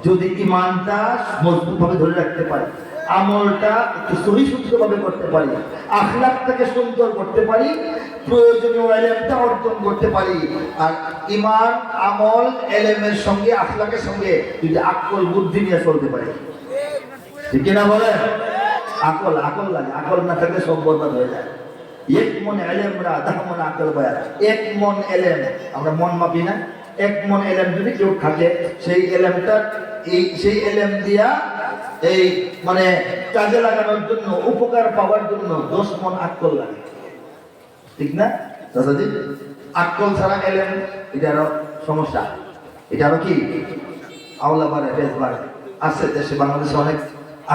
যদি ইমানটা মজবুতভাবে ধরে রাখতে পারি, আমলটা একটু সহিষ্ণুভাবে করতে পারি, আখলাকটাকে সুন্দর করতে পারি, প্রয়োজনীয় ইলমটা অর্জন করতে পারি। আর ইমান, আমল, ইলমের সঙ্গে আখলাকের সঙ্গে যদি আকল বুদ্ধি নিয়ে চলতে পারি, ঠিক কিনা বলেন? আকল লাগে, আকল না থাকলে সব বরবাদ হয়ে যায়। এক মন ইলমরা দহ মন আকল বয়া। এক মন ইলম, আমরা মন মাপি না, এক মন ইলম যদি কেউ থাকে, সেই ইলমটা সেই ইলম দিয়া এই মানে কাজে লাগানোর জন্য, উপকার পাওয়ার জন্য 10 মন আকল লাগে, ঠিক না দাদাজি? আকল ছাড়া ইলম, এটারও সমস্যা। এটারও কি আওলা বাড়ে, বেশ বাড়ে। আছে দেশে, বাংলাদেশে অনেক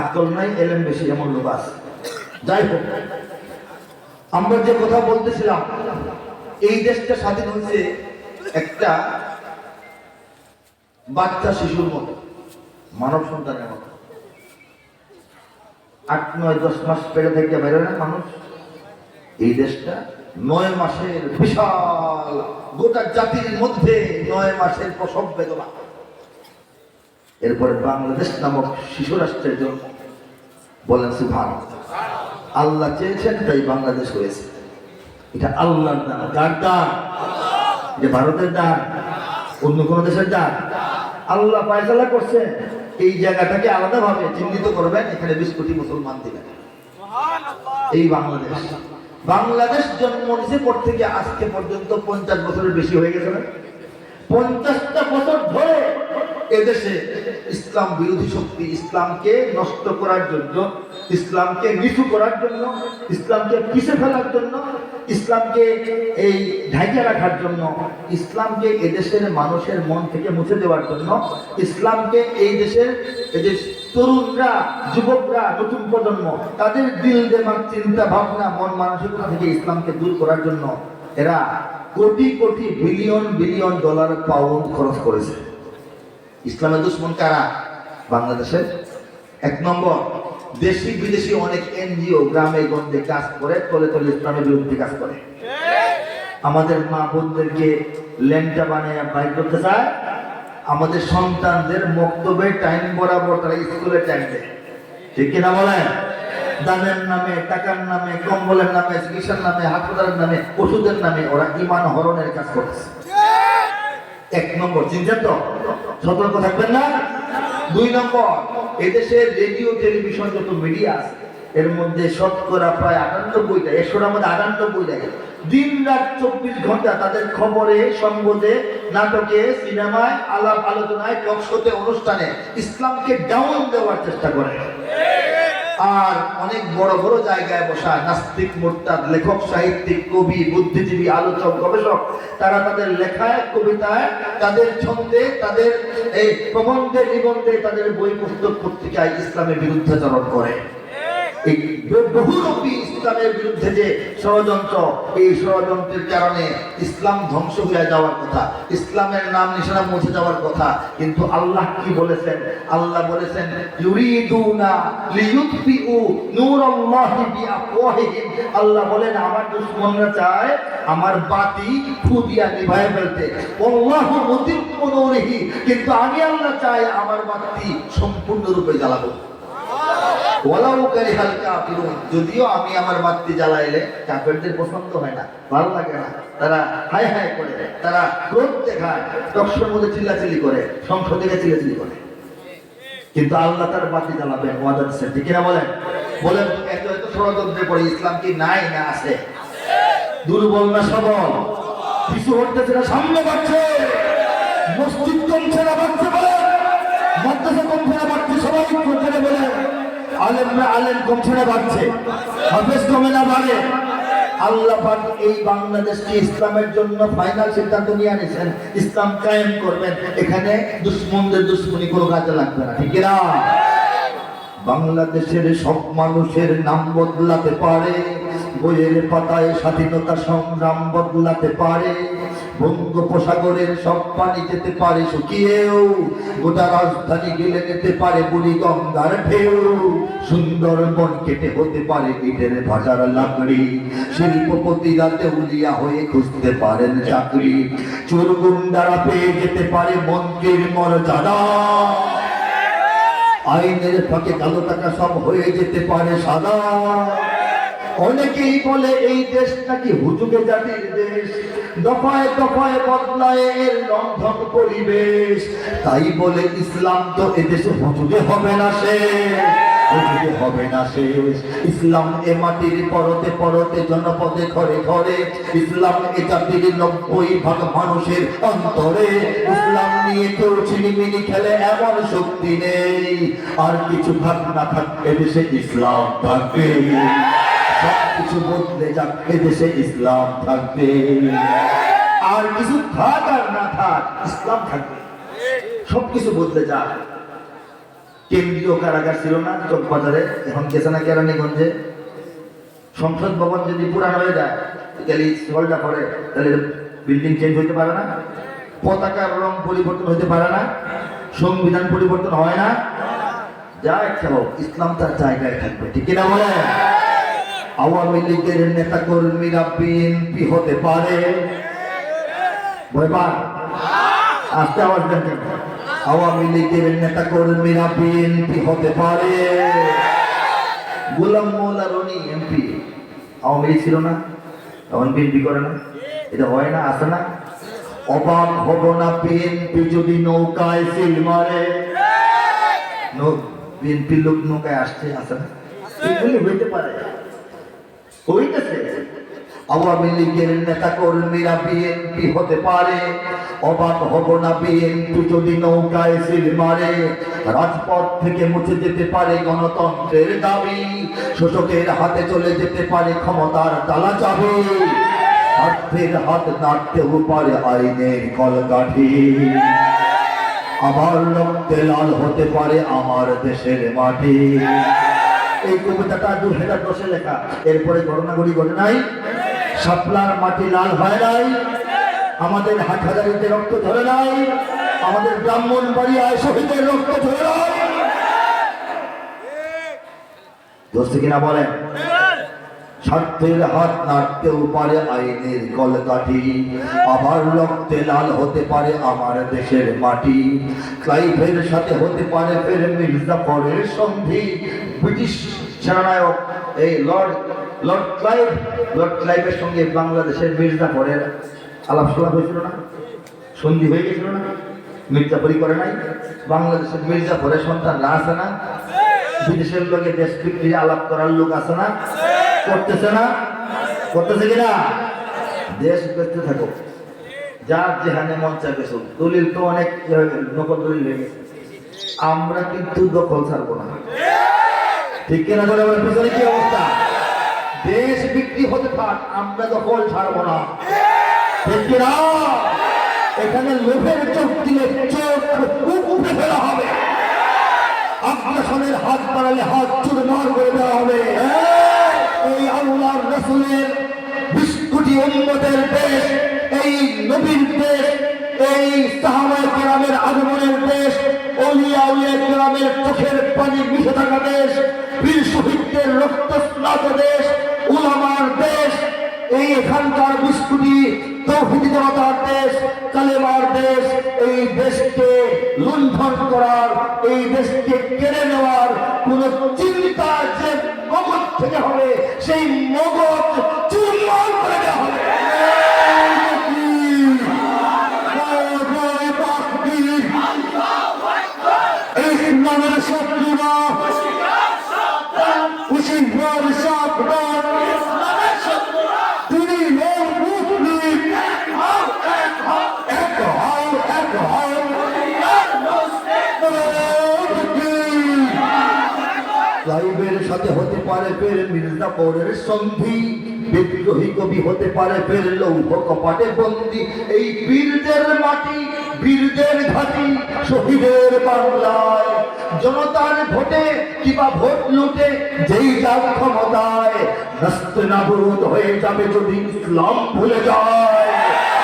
আকল নাই, ইলম বেশি, এমন লোক আছে। যাই হোক, আমরা যে কথা বলতেছিলাম, এই দেশটা স্বাধীন হয়েছে একটা বাচ্চা শিশুর মতো, মানব সন্তানের মতো। 8, 9, 10 মাস পেটে থেকে বেরোয় না মানুষ। এই দেশটা 9 মাসের বিশাল, গোটা জাতির মধ্যে 9 মাসের প্রসব বেদনা। এরপরে বাংলাদেশ নামক শিশু রাষ্ট্রের জন্য বলেন সুবহানাল্লাহ। আল্লাহ চেয়েছেন তাই বাংলাদেশ হয়েছে। এটা আল্লাহর দান। কার দান? এটা ভারতের দান, অন্য কোন দেশের দান? আল্লাহ ফয়সালা করছেন এই জায়গাটাকে আলাদাভাবে চিহ্নিত করবেন, এখানে 20 কোটি মুসলমান দিবেন। এই বাংলাদেশ জন্ম নিছে পর থেকে আজকে পর্যন্ত 50 বছরের বেশি হয়ে গেছে না? 50টা বছর ধরে এদেশে ইসলাম বিরোধী শক্তি ইসলামকে নষ্ট করার জন্য, ইসলামকে নিচু করার জন্য, ইসলামকে পিছে ফেলার জন্য, ইসলামকে এই ঢাকে রাখার জন্য, ইসলামকে এদেশের মানুষের মন থেকে মুছে দেওয়ার জন্য, ইসলামকে এই দেশের তরুণরা, যুবকরা, নতুন প্রজন্ম, তাদের দিল দেমাগ, চিন্তা ভাবনা, মন মানসিকতা থেকে ইসলামকে দূর করার জন্য এরা crore crore billion billion dollar pound খরচ করেছে। ইসলামের দুশ্মন কারা? বাংলাদেশের 1 নম্বর। দেশি বিদেশি অনেক এনজিও গ্রামে গঞ্জে কাজ করে, তলে তলে ইসলামের বিরুদ্ধে কাজ করে। আমাদের মা বোনদেরকে ল্যাংটা বানিয়ে বাইর করতে চায়, আমাদের সন্তানদের মক্তবে টাইম বরাবর তারা স্কুলে টাইম দেয়, ঠিক কিনা বলেন? দানের নামে, টাকার নামে, কম্বলের নামে, চিকিৎসার নামে, হাসপাতালের নামে, ওষুধের নামে ওরা ঈমান হরণের কাজ করছে। 1 নম্বর। চিন্তা তো, সতর্ক থাকবেন না। 2 নম্বর, এদেশের রেডিও টেলিভিশন যত মিডিয়া আছে এর মধ্যে শতকরা প্রায় 98টা, 100টার মধ্যে 98টা দিন রাত 24 ঘন্টা তাদের খবরে, সংবাদে, নাটকে, সিনেমায়, আলাপ আলোচনায়, টক শোতে, অনুষ্ঠানে ইসলামকে ডাউন দেওয়ার চেষ্টা করে। আর অনেক বড় বড় জায়গায় বসা নাস্তিক, মুরতাদ, লেখক, সাহিত্যিক, কবি, বুদ্ধিজীবী, আলোচক, গবেষক, তারা তাদের লেখায়, কবিতায়, তাদের ছন্দে, তাদের এই প্রবন্ধে, নিবন্ধে, তাদের বই, পুস্তক, পত্রিকায় ইসলামের বিরুদ্ধাচরণ করে। এই বহুরূপী ইসলামের বিরুদ্ধে যে ষড়যন্ত্র, এই ষড়যন্ত্রের কারণে ইসলাম ধ্বংস হয়ে যাওয়ার কথা, ইসলামের নাম নিশানা মুছে যাওয়ার কথা। কিন্তু আল্লাহ কি বলেছেন? আল্লাহ বলেছেন ইউরিদুনা লিইউতফিউ নূরাল্লাহি বিআফওয়াহিহিম। আল্লাহ বলেন আমার দুশমনরা চায় আমার বাতি ফু দিয়া নিভায়ে ফেলতে। আল্লাহু মুতিম্মু নূরিহি, কিন্তু আমি আল্লাহ চাই আমার বাতি সম্পূর্ণরূপে জ্বালাবো। যদিও আমি আমার বাতি জ্বালাইলে কাফেরদের পছন্দ হয় না, ভালো লাগে না, তারা হাই হাই করে, তারা ক্রোধ দেখায়, টকশোর মধ্যে চিল্লাচিল্লি করে, সংসদে চিল্লাচিল্লি করে। কিন্তু আল্লাহ তার বাতি জ্বালাবেন, ওয়াদা দিচ্ছেন, ঠিক কিনা বলেন? বলেন এত এত ষড়যন্ত্রে পড়ে ইসলাম কি নাই না আছে? দুর্বল না সবল? কিছু হতেছে না, সামনে বাড়ছে, মসজিদ কমছে না বাড়ছে, বলে মাদ্রাসা কমছে না বাড়ছে, সবাই করতে বলে আলেমরা আলেম কমছে না বাড়ছে, হাফেজ কমে না বাড়ে। আল্লাহ পাক এই বাংলাদেশকে ইসলামের জন্য ফাইনাল সিদ্ধান্ত নিয়ে আনেছেন, ইসলাম কায়েম করবেন। এখানে দুশ্মনদের দুশ্মনী কোনো কাজে লাগবে না, ঠিক না? বাংলাদেশের সব মানুষের নাম বদলাতে পারে, বইয়ের পাতায় স্বাধীনতা সংগ্রাম বদলাতে পারে, বঙ্গোপসাগরের সব পানি যেতে পারে শুকিয়েও, গোটা রাজধানী গেলে যেতে পারে বুড়িগঙ্গার ঢেউ, সুন্দরবন কেটে হতে পারে ইটের ভাটার লাকড়ি, শিল্পপতিরা দেউলিয়া হয়ে খুঁজতে পারেন চাকরি, চোর গুন্ডারা পেয়ে যেতে পারে মন্ত্রীর মর্যাদা, আইনের ফাঁকে কালো টাকা সব হয়ে যেতে পারে সাদা। অনেকেই বলে এই দেশ নাকি হুজুগে জাতির দেশ, দফায় দফায় বদলায় এর রন্ধন পরিবেশ, তাই বলে ইসলাম তো এদেশে হুজুগে হবে না শেষ, হুজুগে হবে না শেষ। ইসলাম এ মাটির পরতে পরতে জনপদে ঘরে ঘরে, ইসলাম এ জাতির 90% মানুষের অন্তরে, ইসলাম নিয়ে কেউ ছিনিমিনি খেলে এমন শক্তি নেই, আর কিছু থাক না থাক এদেশে ইসলাম থাকবে, সবকিছু বদলে যাক এদেশে ইসলাম থাকবে, আর কিছু থাক আর না থাক ইসলাম থাকবে, সবকিছু বদলে যাক। কেন্দ্রীয় কারাগার ছিল না চকবাজারে, এখন গেছে না কেরানীগঞ্জে। সংসদ ভবন যদি পুরানো হয়ে যায় তাহলে হলটা করে, তাহলে বিল্ডিং চেঞ্জ হইতে পারে না, পতাকার রং পরিবর্তন হইতে পারে না, সংবিধান পরিবর্তন হয় না, যা ইচ্ছা হোক ইসলাম তার জায়গায় থাকবে, ঠিক কিনা বলে? আওয়ামী লীগের নেতা কর্মীরা বিএনপি হতে পারে, ভয় আস্তে আওয়াজ দেন, আওয়ামী লীগের নেতা কর্মীরা বিএনপি হতে পারে। গোলাম মোল্লা রনি এমপি, আওয়ামী লীগ ছিল না, তখন বিএনপি করে না, এটা হয় না, আসে না? অবাক হব না বিএনপি যদি নৌকায় সিল মারে, বিএনপি লোক নৌকায় আসছে, আসে না? এগুলি হইতে পারে, হইতেছে। আওয়ামী লীগের নেতা কর্মীরা বিএনপি হতে পারে, অবাক হব না বিএনপি যদি নৌকায় সিল মারে, রাজপথ থেকে মুছে যেতে পারে গণতন্ত্রের দাবি, শোষকের হাতে চলে যেতে পারে ক্ষমতার তালা চাবি, স্বার্থের হাত নাড়তেও পারে আইনের কলকাঠি, আমার রক্তে লাল হতে পারে আমার দেশের মাটি। এই কবিতাটা 2010 লেখা, এরপরে ঘটনাগুলি ঘটে নাই, শাপলার মাটি লাল হয় নাই, আমাদের হাটহাজারিতে রক্ত ঝরে নাই, আমাদের ব্রাহ্মণবাড়িয়ায় শহীদের রক্ত ঝরে নাই, দোস্ত কিনা বলেন? স্বার্থের হাত নাড়তেও পারে আইনের কলকাঠি, আবার রক্তে লাল হতে পারে আমার দেশের মাটি, ক্লাইভের সাথে হতে পারে ফের মির্জাফরের সন্ধি, ব্রিটিশ সেনানায়ক এই লর্ড ক্লাইভের সঙ্গে বাংলাদেশের মির্জাফরের আলাপ সালাপ হয়েছিল না, সন্ধি হয়ে গেছিল না, মির্জাফরি করে নাই, বাংলাদেশের মির্জাফরের সন্তানরা আছে না, বিদেশের লোকে দেশ বিক্রি আলাপ করার লোক আছে না, করতেছে না, করতেছে কিনা? দেশ বেঁচতে থাকো, যার যেখানে মন চায় বেশ, দলিল তো অনেক নকল দলিল হয়ে গেছে, আমরা কিন্তু দখল ছাড়বো না, ঠিক কিনা? বলে আমার পিছনে কি অবস্থা? দেশ বিক্রি হতে থাক, আমরা দখল ছাড়বো না, ঠিক কিনা? এখানে লোভের চোখ দিলে চোখ উপরে ফেলা হবে, আগ্রাসনের হাত বাড়ালে হাত চুরমার করে দেওয়া হবে। এই আল্লাহর রাসূলের 20 কোটি উম্মতের দেশ, এই নবীর দেশ, এই সাহাবায়ে কেরামের আগমনের দেশ, আউলিয়া কেরামের চোখের পানি মিশে থাকা দেশ, বীর শহীদদের রক্তস্নাত দেশ, উলামার দেশ, এই এখানকার 20 কোটি তৌহিদি জনতার দেশ, কালেমার দেশ, এই দেশকে লুণ্ঠন করার, এই দেশকে কেড়ে নেওয়ার কোন চিন্তা যে মগজ থেকে হবে, সেই মগজ চুরমার করে দেওয়া হবে। ইসলামের শত্রুরা হুশিয়ার সাবধান, তিনি ক্লাইভের সাথে হতে পারে ফের মির্জাফরের সন্ধি, বিদ্রোহী কবি হতে পারে ফের লৌহ কপাটে বন্দি, এই বীরদের মাটি, বীরদের ঘাটি, শহীদের বাংলায়, জনতার ভোটে কিবা ভোট লুটে যেই যার ক্ষমতায়, নাস্তানাবুদ হয়ে যাবে যদি ইসলাম ভুলে যায়।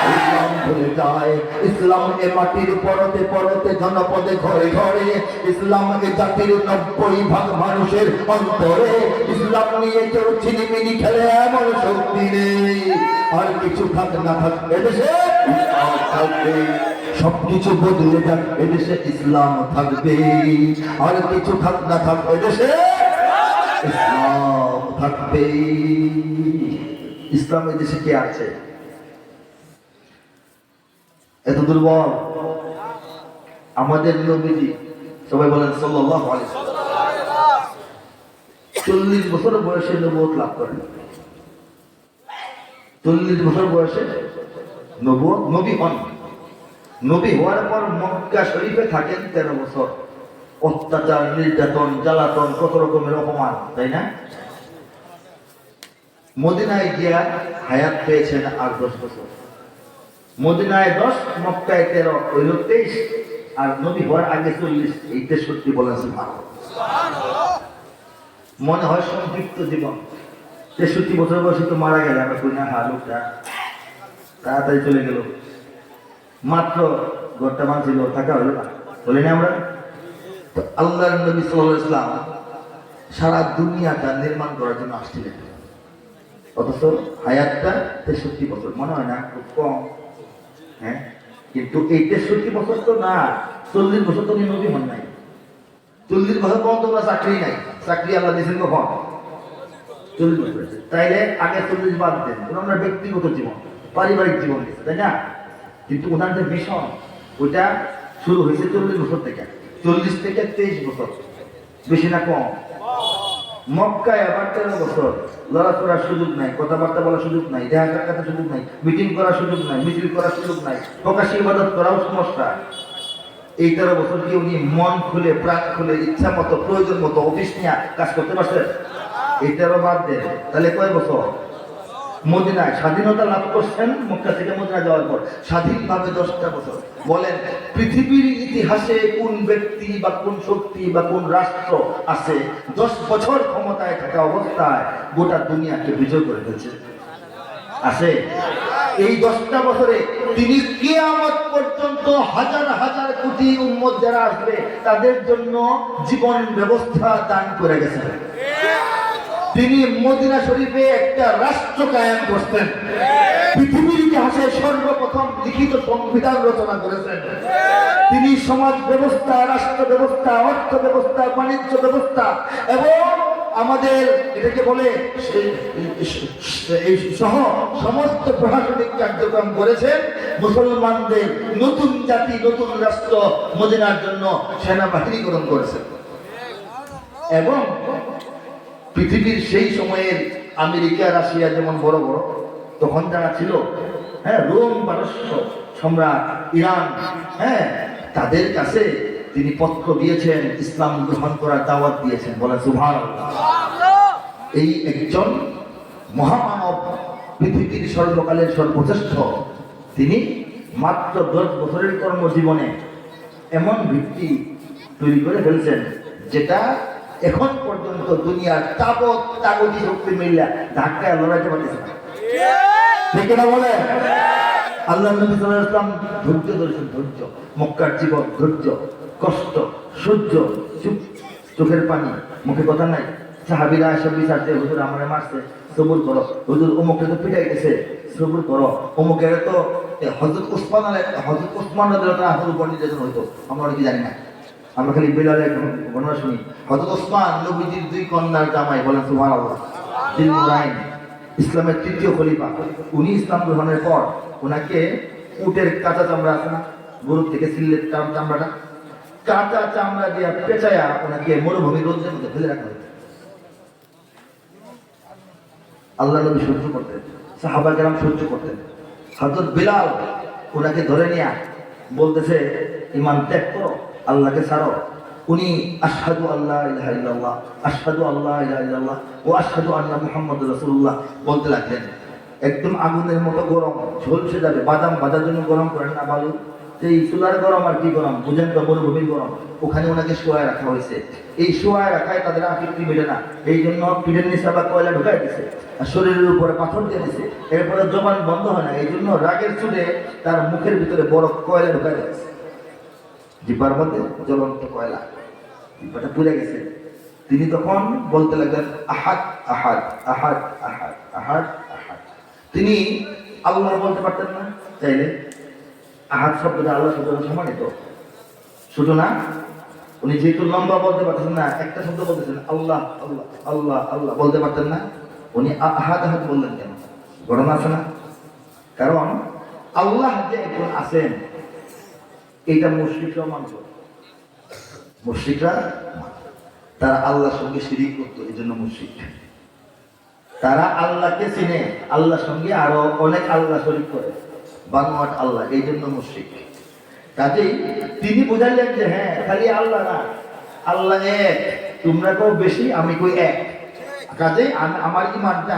ইসলাম ভুলে যায়। ইসলাম এ মাটির পরতে পরতে জনপদে ঘরে ঘরে, ইসলাম এ জাতির 90% মানুষের অন্তরে। ইসলাম নিয়ে কেউ ছিনিমিনি খেলে এমন শক্তি নেই। আর কিছু থাক না থাক এদেশে ইসলাম থাকবে, সবকিছু বদলে যাক এদেশে ইসলাম থাকবে। আর কিছু থাক না থাক এদেশে ইসলাম থাকবে। ইসলাম এদেশে কে আছে এত দুর্বল? আমাদের নবীজি, সবাই বলেন সাল্লাল্লাহু আলাইহি ওয়াসাল্লাম, 40 বছর বয়সে নবুয়ত লাভ করেন। 40 বছর বয়সে নবী হন। নবী হওয়ার পর মক্কা শরীফে থাকেন 13 বছর। অত্যাচার, নির্যাতন, জ্বালাতন, কত রকমের অপমান, তাই না? মদিনায় গিয়া হায়াত পেয়েছেন আর 10 বছর। মদিনায় 10, মক্কায় 13, হইল 23। আর নবী হওয়ার আগে 40, এই 63 বলেন সুবহানাল্লাহ। মনে হয় সংক্ষিপ্ত জীবন। 63 বছর বয়সে তো মারা গেলে আমরা কই না, হা লোকটা তাড়াতাড়ি চলে গেল। মাত্র ঘরটা বাঁধছিল, থাকা হলো না, বলি না আমরা? তো আল্লাহর নবী সাল্লাল্লাহু আলাইহি ওয়াসাল্লাম সারা দুনিয়াটা নির্মাণ করার জন্য আসছিলেন, অথচ হায়াতটা 63 বছর। মনে হয় না খুব কম? হ্যাঁ, কিন্তু এই 63 বছর তো না, 40 বছর তো নবী হন নাই। 40 বছর পর্যন্ত তোমরা চাকরি নাই। চাকরি আল্লাহ দিয়েছেন কখন? 40 বছর। তাইলে আগে 40 বাদ দেন, ওনার ব্যক্তিগত জীবন, পারিবারিক জীবন দিচ্ছে, তাই না? কিন্তু ওনার যে মিশন, ওইটা শুরু হয়েছে 40 বছর থেকে। 40 থেকে 23 বছর, বেশি না কম? মক্কায় আবার 13 বছর। লড়াচড়ার সুযোগ নাই, কথাবার্তা বলার সুযোগ নাই, দেখা সাক্ষাতের সুযোগ নাই, মিটিং করার সুযোগ নাই, মিছিল করার সুযোগ নাই, প্রকাশ্যে ইবাদত করাও সমস্যা। এই 13 বছর কি উনি মন খুলে, প্রাণ খুলে, ইচ্ছা মতো, প্রয়োজন মতো অফিস নিয়ে কাজ করতে পারছেন? এই 13 বাদ দেন, তাহলে কয় বছর? মদিনায় স্বাধীনতা লাভ করছেন, মক্কা থেকে মদিনা যাওয়ার পর স্বাধীনভাবে 10টা বছর। বলেন পৃথিবীর ইতিহাসে কোন ব্যক্তি বা কোন শক্তি বা কোন রাষ্ট্র আছে 10 বছর ক্ষমতায় থাকা অবস্থায় গোটা দুনিয়াকে বিজয় করে ফেলছে? আছে? এই 10টা বছরে তিনি কিয়ামত পর্যন্ত হাজার হাজার কোটি উম্মত যারা আসবে তাদের জন্য জীবন ব্যবস্থা দান করে গেছেন। তিনি মদিনা শরীফে একটা রাষ্ট্র কায়েম করতেন। পৃথিবীর ইতিহাসে সর্বপ্রথম লিখিত সংবিধান রচনা করেছেন। তিনি সমাজ ব্যবস্থা, রাষ্ট্র ব্যবস্থা, অর্থ ব্যবস্থা, বাণিজ্য ব্যবস্থা এবং আমাদের এটাকে বলে এই সহ সমস্ত প্রশাসনিক কার্যক্রম করেছেন। মুসলমানদের নতুন জাতি, নতুন রাষ্ট্র মদিনার জন্য সেনাবাহিনী গঠন করেছেন। এবং পৃথিবীর সেই সময়ের আমেরিকা, রাশিয়া যেমন বড় বড় তখন যারা ছিল, হ্যাঁ, রোম, পারস্য সম্রাট, ইরান, হ্যাঁ, তাদের কাছে তিনি পত্র দিয়েছেন, ইসলাম গ্রহণ করার দাওয়াত দিয়েছেন। বলেন সুবহানাল্লাহ। এই একজন মহামানব, পৃথিবীর সর্বকালের সর্বশ্রেষ্ঠ, তিনি মাত্র 10 বছরের কর্মজীবনে এমন ভিত্তি তৈরি করে ফেলছেন যেটা এখন পর্যন্ত দুনিয়ার তাবৎ তাগতি শক্তি মিল্লা ধাক্কায় লড়াইতে পারতেছে না। ঠিক না বলে? আল্লাহ নবী সাল্লাল্লাহু আলাইহি ওয়াসাল্লাম ধৈর্য ধরেছেন। ধৈর্য, মক্কার জীবন, ধৈর্য, কষ্ট, সহ্য, চুপ, চোখের পানি, মুখে কথা নাই। সাহাবীরা এসব বিচার দিয়ে, হুজুর আমারে মারছে, সবুর করো। হুজুর অমুকে তো পিটাইতেছে, সবুর করো। অমুকের তো হযরত ওসমান রাদিয়াল্লাহু তাআলার উপর নির্যাতন হইতো, আমরা কি জানি না। আমরা খালি বেলালের ঘটনা শুনি। হযরত ওসমান নবীজির 2 কন্যার জামাই। বলেন সুবহানাল্লাহ। জিলনুরাইন, ইসলামের 3য় খলিফা। উনি ইসলাম গ্রহণের পর ওনাকে উটের কাঁচা চামড়া আছে না, গরুর থেকে সিলেট চামড়াটা, কাঁচা চামড়া দিয়ে পেঁচায়া ওনাকে মরুভূমির রোদের মধ্যে ফেলে রাখা হতো। আল্লাহ নবী সহ্য করতেন, সাহাবা কেরাম সহ্য করতেন। হযরত বিলাল ওনাকে ধরে নিয়ে বলতেছে, ঈমান ত্যাগ করো, আল্লাহকে ছাড়ো। উনি আশহাদু আল্লাহ ইলাহা ইল্লাল্লাহ, আশহাদু আল্লাহ ইলাহা ইল্লাল্লাহ ও আশহাদু আন্না মুহাম্মাদুর রাসূলুল্লাহ বলতে লাগলেন। একদম আগুনের মতো গরম, ঝলসে যাবে। বাদাম ভাজার জন্য গরম করেন না বালু, এই চুলার গরম আর কি গরম বুঝেন তো, মরুভূমির গরম। ওখানে ওনাকে শোয়ায় রাখা হয়েছে। এই শোয়ায় রাখায় তাদের আকৃতি মেটে না, এই জন্য পিঠের নিচে আবার কয়লা ঢুকাই দিছে, আর শরীরের উপরে পাথর দিয়ে দিছে, এরপরে জবান বন্ধ হয় না, এই জন্য রাগের চুটে তার মুখের ভিতরে বড় কয়লা ঢুকাই দিচ্ছে, জিব্বার মধ্যে জ্বলন্ত কয়লা, জিব্বাটা পুড়ে গেছে। তিনি তখন বলতে লাগলেন আহাদ আহাদ আহাদ আহাদ আহাদ আহাদ। তিনি আল্লাহ বলতে পারতেন না চাইলে? আহাদ শব্দটা আল্লাহ শব্দটা সমানিত, শুধু না উনি যেহেতু লম্বা বলতে পারতেছেন না, একটা শব্দ বলতেছেন আল্লাহ আল্লাহ আল্লাহ আল্লাহ বলতে পারতেন না, উনি আহাদ আহাদ বললেন কেন? ঘটনা আছে না? কারণ আল্লাহ যে একজন আছেন এটা মুশরিকরা মানত, মুশরিকরা তারা আল্লাহর সঙ্গে শিরিক করতো, এই জন্য মুশরিক। তারা আল্লাহকে চিনে, আল্লাহর সঙ্গে আরো অনেক আল্লাহ শরীক করে, বানোয়াট আল্লাহ, এই জন্য মুশরিক। কাজেই তিনি বুঝাইলেন যে হ্যাঁ খালি আল্লাহ না, আল্লাহ এক, তোমরা তো বেশি, আমি কই এক। কাজেই আমার ইমানটা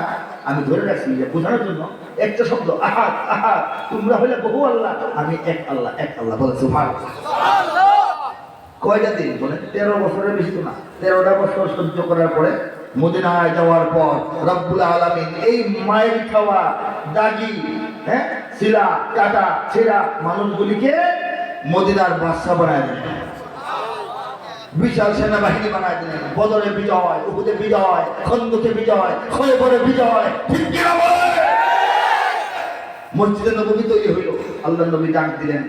আমি ধরে রাখছি যে বোঝানোর জন্য একটা শব্দ আহাদ আহাদ, তোমরা হইলে বহু আল্লাহ, আমি এক আল্লাহ, এক আল্লাহ বলে সুবহানাল্লাহ। কয়টা দিন বলেন? 13 বছরের বেশি তো না, 13টা বছর সহ্য করার পরে মদিনায় যাওয়ার পর রব্বুল আলামিন এই মায়ের খাওয়া দাগি, হ্যাঁ, শিলা কাটা ছেঁড়া মানুষগুলিকে মদিনার বাদশা বানায় দিলেন, বিশাল সেনাবাহিনী বানায় দিলেন। বদরে বিজয়, উহুদে বিজয়, খন্দকে বিজয়, খয়বরে বিজয়, ঠিক কি না বলে? মসজিদে নববী তৈরি হইল, আল্লাহ নবী ডাক দিলেন,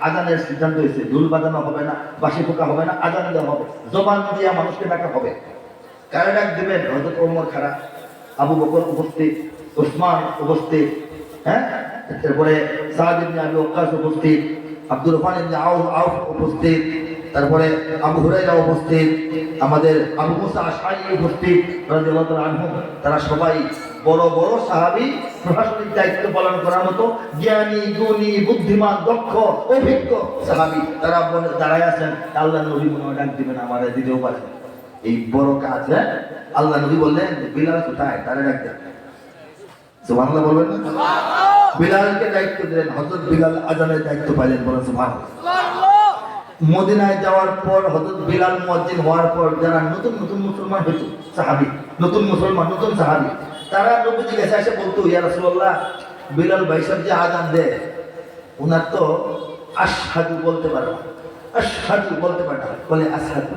আজানের সিদ্ধান্ত হয়েছে, ঢোল বাজানো হবে না, বাঁশি পোকা হবে না, আজান দেওয়া হবে, জবান দিয়া মানুষকে ডাকা হবে। কারা ডাক দেবেন? হযরত ওমর খাড়া, আবু বকর উপস্থিত, ওসমান উপস্থিত, হ্যাঁ, তারপরে সাদ ইবনে আবি ওয়াক্কাস উপস্থিত, আব্দুর রহমান ইবনে আউফ উপস্থিত, তারপরে আবু হুরায়রা উপস্থিত, আমাদের আবু মুসা আশআরী উপস্থিত রাদিয়াল্লাহু তাআলা আনহু। তারা সবাই বড় বড় সাহাবী, প্রশাসনিক দায়িত্ব পালন করার মতো জ্ঞানী গুণী বুদ্ধিমান দক্ষ অভিজ্ঞ সাহাবী, তারা দাঁড়ায় আছেন। আল্লাহর নবী মনে হয় ডাক দিবেন, আমাদের দিতেও পারে এই বড় কাজ। হ্যাঁ, আল্লাহ নবী বললেন বিলাল কোথায়, তারা ডাক দেন, সুবহানাল্লাহ বলবেন না? বিলালকে দায়িত্ব দিলেন, হযরত বিলাল আজানের দায়িত্ব পাইলেন, বলেন সুবহানাল্লাহ। মদিনায় যাওয়ার পর হযরত বিলাল মুয়াজ্জিন হওয়ার পর যারা নতুন নতুন মুসলমান হইতো সাহাবী, নতুন মুসলমান নতুন সাহাবী, তারা নবীজি কাছে এসে বলতো, ইয়া রাসূলুল্লাহ, বিলাল ভাই সাহেব যে আযান দেয় উনার তো আশহাদু বলতে পারে না, আশহাদু বলতে পারে না, বলে আশহাদু,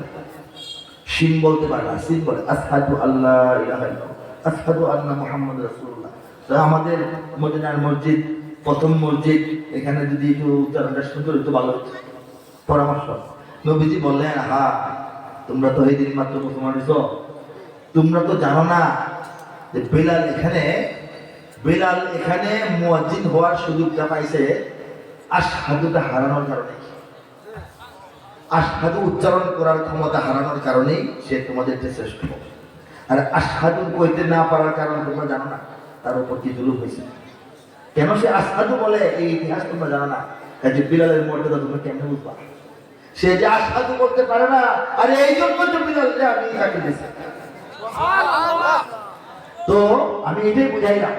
শিন বলতে পারে না, শিন বলে আশহাদু আল্লাহ ইলাহা ইল্লাল্লাহ, আশহাদু আন্না মুহাম্মাদুর রাসূলুল্লাহ। তো আমাদের মদিনার মসজিদ প্রথম মসজিদ, এখানে যদি একটু উচ্চারণটা সুন্দর হতো ভালো হতো। পরামর্শ, নবীজি বললেন, হ্যাঁ তোমরা তো এই দিন মাত্র মুসলমান হইছো, তোমরা তো জানো না যে বেলাল এখানে মুয়াজ্জিন হওয়ার সুযোগটা পাইছে আশহাদুটা হারানোর কারণে, আশহাদু উচ্চারণ করার ক্ষমতা হারানোর কারণেই সে তোমাদের যে শ্রেষ্ঠ। আর আশহাদু কইতে না পারার কারণ তোমরা জানো না, তার উপর কি জুলুম হয়েছে, কেন সে আশহাদু বলে, এই ইতিহাস তোমরা জানো না। কাজে বিলালের মর্যাদা তোমরা কেমনে বুঝবা? সে যে আশহাদু করতে পারে না, আর এই জন্য তো বিলালকে আমি তাকে দিয়েছি। তো আমি এটাই বুঝাইলাম,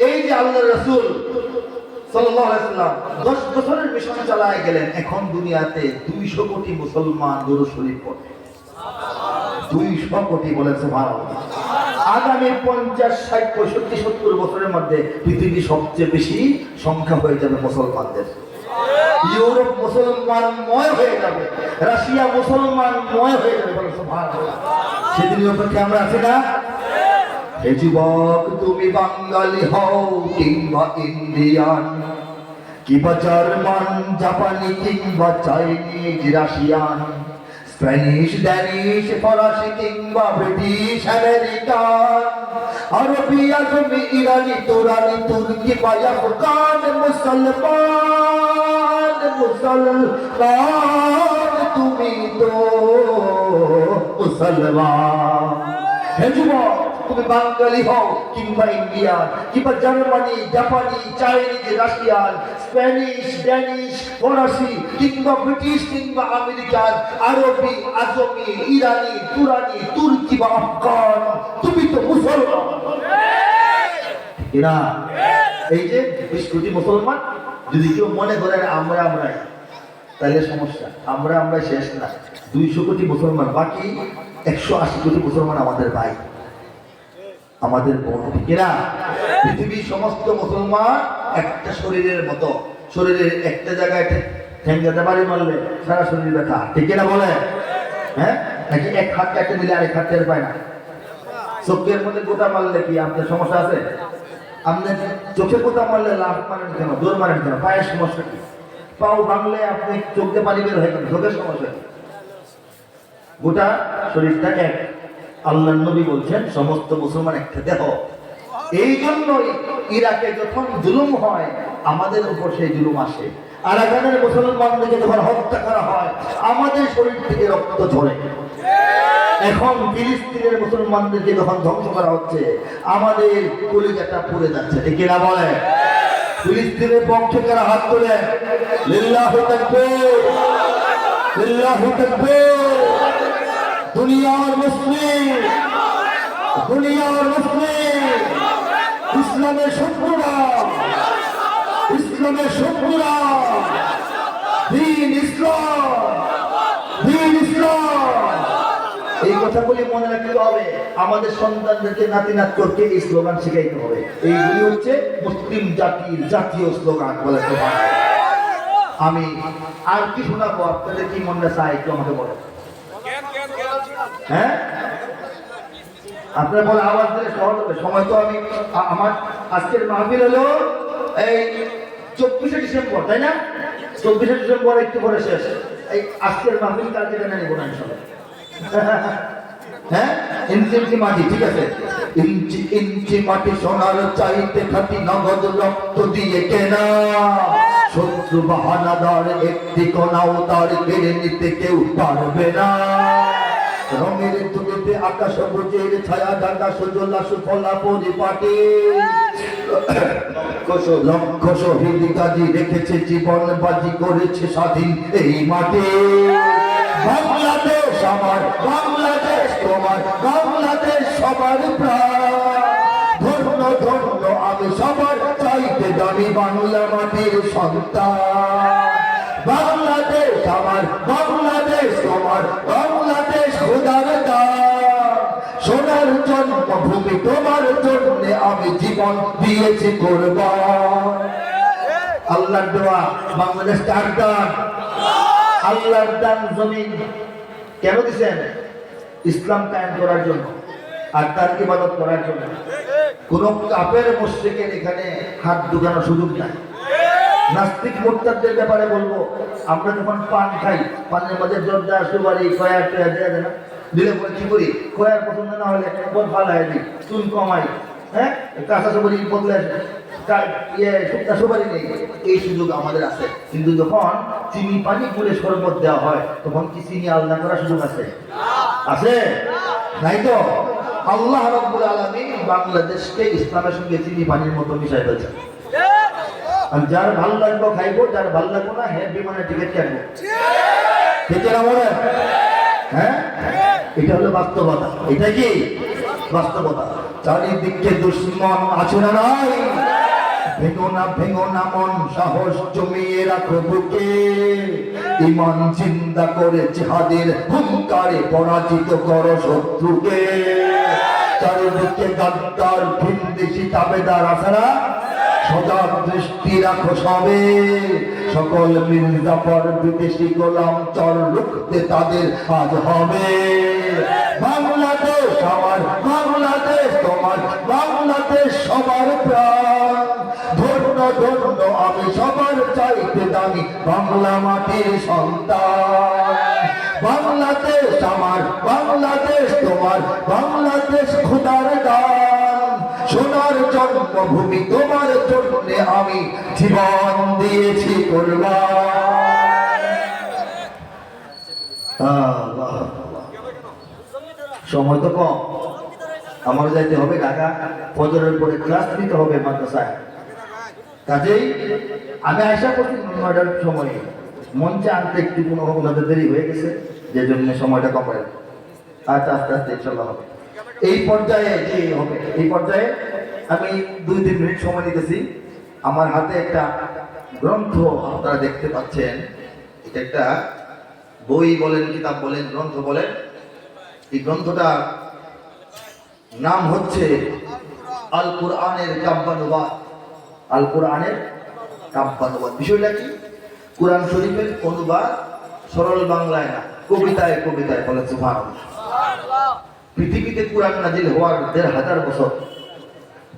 এই যে আল্লাহর রাসূল সাল্লাল্লাহু আলাইহি ওয়াসাল্লাম 10 বছরের মিশন চালায় গেলেন, এখন দুনিয়াতে 200 কোটি মুসলমান দুরূদ শরীফ পড়ে, 200 কোটি, বলেন সুবহানাল্লাহ। আগামী 50, 60, 65, 70 বছরের মধ্যে পৃথিবীর সবচেয়ে বেশি সংখ্যা হয়ে যাবে মুসলমানদের। ইউরোপ মুসলমানময় হয়ে যাবে, রাশিয়া মুসলমানময় হয়ে যাবে, বলেন সুবহানাল্লাহ। সেদিনের অপেক্ষা আমরা আছি না? হে যুবক, তুমি বাঙালি হও কিংবা ইন্ডিয়ান, কিংবা জার্মান, জাপানি, কিংবা চাইনিজ, রাশিয়ান, স্প্যানিশ, ড্যানিশ, ফরাসি, কিংবা ব্রিটিশ, আমেরিকান, আরবি, আজমি, ইরানি, তুরানি, তুর্কি, আফগান, মুসলমান, তুমি তো মুসলমান। হে যুবক, তুমি বাঙালি হও কিংবা ইন্ডিয়ান, কিংবা জার্মানি, জাপানি, চাইনিজ, রাশিয়ান, স্প্যানিশ, ড্যানিশ, ফরাসি, কিংবা ব্রিটিশ, কিংবা আমেরিকান, আরবি, আজমি, ইরানি, তুরানি, তুর্কি বা আফগান, তুমি তো মুসলমান। এরা এই যে 20 কোটি মুসলমান, যদি কেউ মনে করেন আমরাই, তাহলে সমস্যা। আমরা শেষ না, 200 কোটি মুসলমান, বাকি 180 কোটি মুসলমান আমাদের ভাই, আমাদের বোন, ঠিক না? পৃথিবীর সমস্ত মুসলমান একটা শরীরের মতো, শরীরের একটা জায়গায় ঠেঙ্গাতে বাড়ি মারলে সারা শরীর ব্যথা, ঠিক না বলে? হ্যাঁ, নাকি এক হাত কাটে দিলে আরেক হাত টের পায় না? চোখের মধ্যে গোটা মারলে কি আপনার সমস্যা আছে? আপনি চোখে গোটা মারলে লাভ মারেন কেন, দৌড় মারেন কেন? পায়ের সমস্যা কি? পাও ভাঙলে আপনি চোখ দিয়ে পানি বের হয়ে গেল, চোখের সমস্যা কি? গোটা শরীরটা এক। আল্লাহর নবী বলছেন সমস্ত মুসলমান একটা দেহ। এই জন্যই ইরাকে যখন জুলুম হয় আমাদের উপর সেই জুলুম আসে, আরাকানের মুসলমানদেরকে যখন হত্যা করা হয় আমাদের শরীর থেকে রক্ত ঝরে। এখন ফিলিস্তিনের মুসলমানদেরকে যখন ধ্বংস করা হচ্ছে আমাদের কলিজাটা পুড়ে যাচ্ছে, ঠিক না বলে? ফিলিস্তিনের পক্ষে কারা হাত তোলে? লিল্লাহু তাকবীর, লিল্লাহু তাকবীর। দুনিয়ার মুসলিম, দুনিয়ার মুসলিম, ইসলামের শত্রুরা, ইসলামের শত্রুরা, দ্বীন ইসলাম, দ্বীন ইসলাম। এই কথাগুলি মনে রাখতে হবে, আমাদের সন্তানদেরকে নাতি নাতকে এই স্লোগান শিখাইতে হবে। এইগুলি হচ্ছে মুসলিম জাতির জাতীয় স্লোগান বলে। আমি আর কি শোনাবো, আপনাদের কি মনে চায় একটু আমাকে বলেন। হ্যাঁ, আপনারা বলে আওয়াজ দিলে সহজ হবে। সময় তো আমি আমার আজকের মাহফিল হলো এই 24শে ডিসেম্বর, তাই না? 24শে ডিসেম্বর একটু পরে শেষ। এই আজকের মাহফিল কালকে টেনে নেবো না ইনশাআল্লাহ। হ্যাঁ, ইঞ্চি ইঞ্চি মাটি, ঠিক আছে? ইঞ্চি ইঞ্চি মাটি সোনার চাইতে খাঁটি, নগদ রক্ত দিয়ে কেনা। শত্রু বাহানাদার একটি কোনাও তার কেড়ে নিতে কেউ পারবে না। রঙের তুলিতে আকাশ বুঝের ছায়া ঢাকা সুজলা সুফলা পরিপাটি। লক্ষ শহীদ গাজী রেখেছে জীবন বাজি, করেছে স্বাধীন এই মাটি। বাংলাদেশ আমার, বাংলাদেশ তোমার, বাংলাদেশ সবার প্রাণ। ধন্য ধন্য আমি সবার চাইতে দামি বাংলা মাটির সন্তান। বাংলাদেশ আমার, বাংলাদেশ তোমার, বাংলাদেশ খোদার দান। সোনার জন্মভূমি তোমার জন্য আমি জীবন দিয়েছি কোরবান। আল্লাহর দোয়া, বাংলাদেশ কার দান? আল্লাহর দান। জমিন কেন দিচ্ছেন? ইসলাম কায়েম করার জন্য আর তার ইবাদত করার জন্য। কোন কাফের মুশরিকের এখানে হাত ঢুকানোর সুযোগ নাই। নাস্তিক মুরতাদদের ব্যাপারে বলবো, আমরা যখন পান খাই, পানের মধ্যে জর্দা সুপারি কয়ার টয়া দেওয়া যায় না? দিলে পরে কি করি? কয়ার পছন্দ না হলে বল ফালাই দিই, চুন কমাই, হ্যাঁ, কাঁচা সুপারি বদলে শুকনা সুপারি নেই। এই সুযোগ আমাদের আছে। কিন্তু যখন চিনি পানি করে শরবত দেওয়া হয় তখন কি চিনি আলাদা করার সুযোগ আছে? আছে? নাই তো। আল্লাহ রাব্বুল আলামিন বাংলাদেশকে ইসলামের সঙ্গে চিনি পানির মতো মিশাই ফেলছে। যার ভালো লাগবে খাইবো, যার ভালো লাগবে না হ্যাঁ বিমানের টিকিট কাটবো, ঠিক না বলে? হ্যাঁ, এটা হলো বাস্তবতা। এটা কি বাস্তবতা? চারিদিকে দুশ্মন আছে না নাই? ভেঙো না, ভেঙো না মন, সাহস জমিয়ে রাখো বুকে। ঈমান জিন্দা করে জিহাদের হুঙ্কারে পরাজিত করো শত্রুকে। চারিদিকে গাদ্দার ভিনদেশি তাবেদার আছে না? সজাগ দৃষ্টি রাখো সবে। সকল মির্জাফর বিদেশি গোলাম চর রুখতে তাদের আজ হবে। বাংলাদেশ আমার, বাংলাদেশ তোমার, বাংলাদেশ সবার প্রাণ। ধন্য ধন্য আমি সবার চাইতে দামি বাংলা মাটির সন্তান। বাংলাদেশ আমার, বাংলাদেশ তোমার, বাংলাদেশ খোদার দান। সোনার জন্মভূমি তোমার জন্য আমি জীবন দিয়েছি কোরবান। সময় তো কম, আমার যাইতে হবে ঢাকা, ফজরের পরে ক্লাস নিতে হবে মাদ্রাসায়। কাজেই আমি আশা করছি 9টার সময় মঞ্চে আনতে একটু কোনো দেরি হয়ে গেছে, যে জন্য সময়টা কম হয়ে গেছে। আচ্ছা, আস্তে আস্তে ইনশাল্লাহ হবে। এই পর্যায়ে যে হবে, এই পর্যায়ে আমি 2-3 মিনিট সময় নিতেছি। আমার হাতে একটা গ্রন্থ আপনারা দেখতে পাচ্ছেন, একটা বই বলেন, কিতাব বলেন, গ্রন্থ বলেন, এই গ্রন্থটার নাম হচ্ছে আল কোরআনের কাব্যানুবাদ। আল কোরআনের কাব্যানুবাদ বিষয়টা কি? কোরআন শরীফের অনুবাদ সরল বাংলায় না, কবিতায় কবিতায়। বলে সুবহানাল্লাহ। পৃথিবীতে কোরআন নাজিল হওয়ার ১,৫০০ বছর,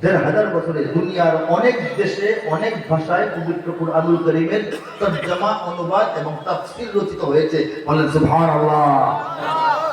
১,৫০০ বছরে দুনিয়ার অনেক দেশে অনেক ভাষায় পবিত্র কুরআনুল কারীমের তরজমা, অনুবাদ এবং তাফসীর রচিত হয়েছে। বলেন সুবহানাল্লাহ।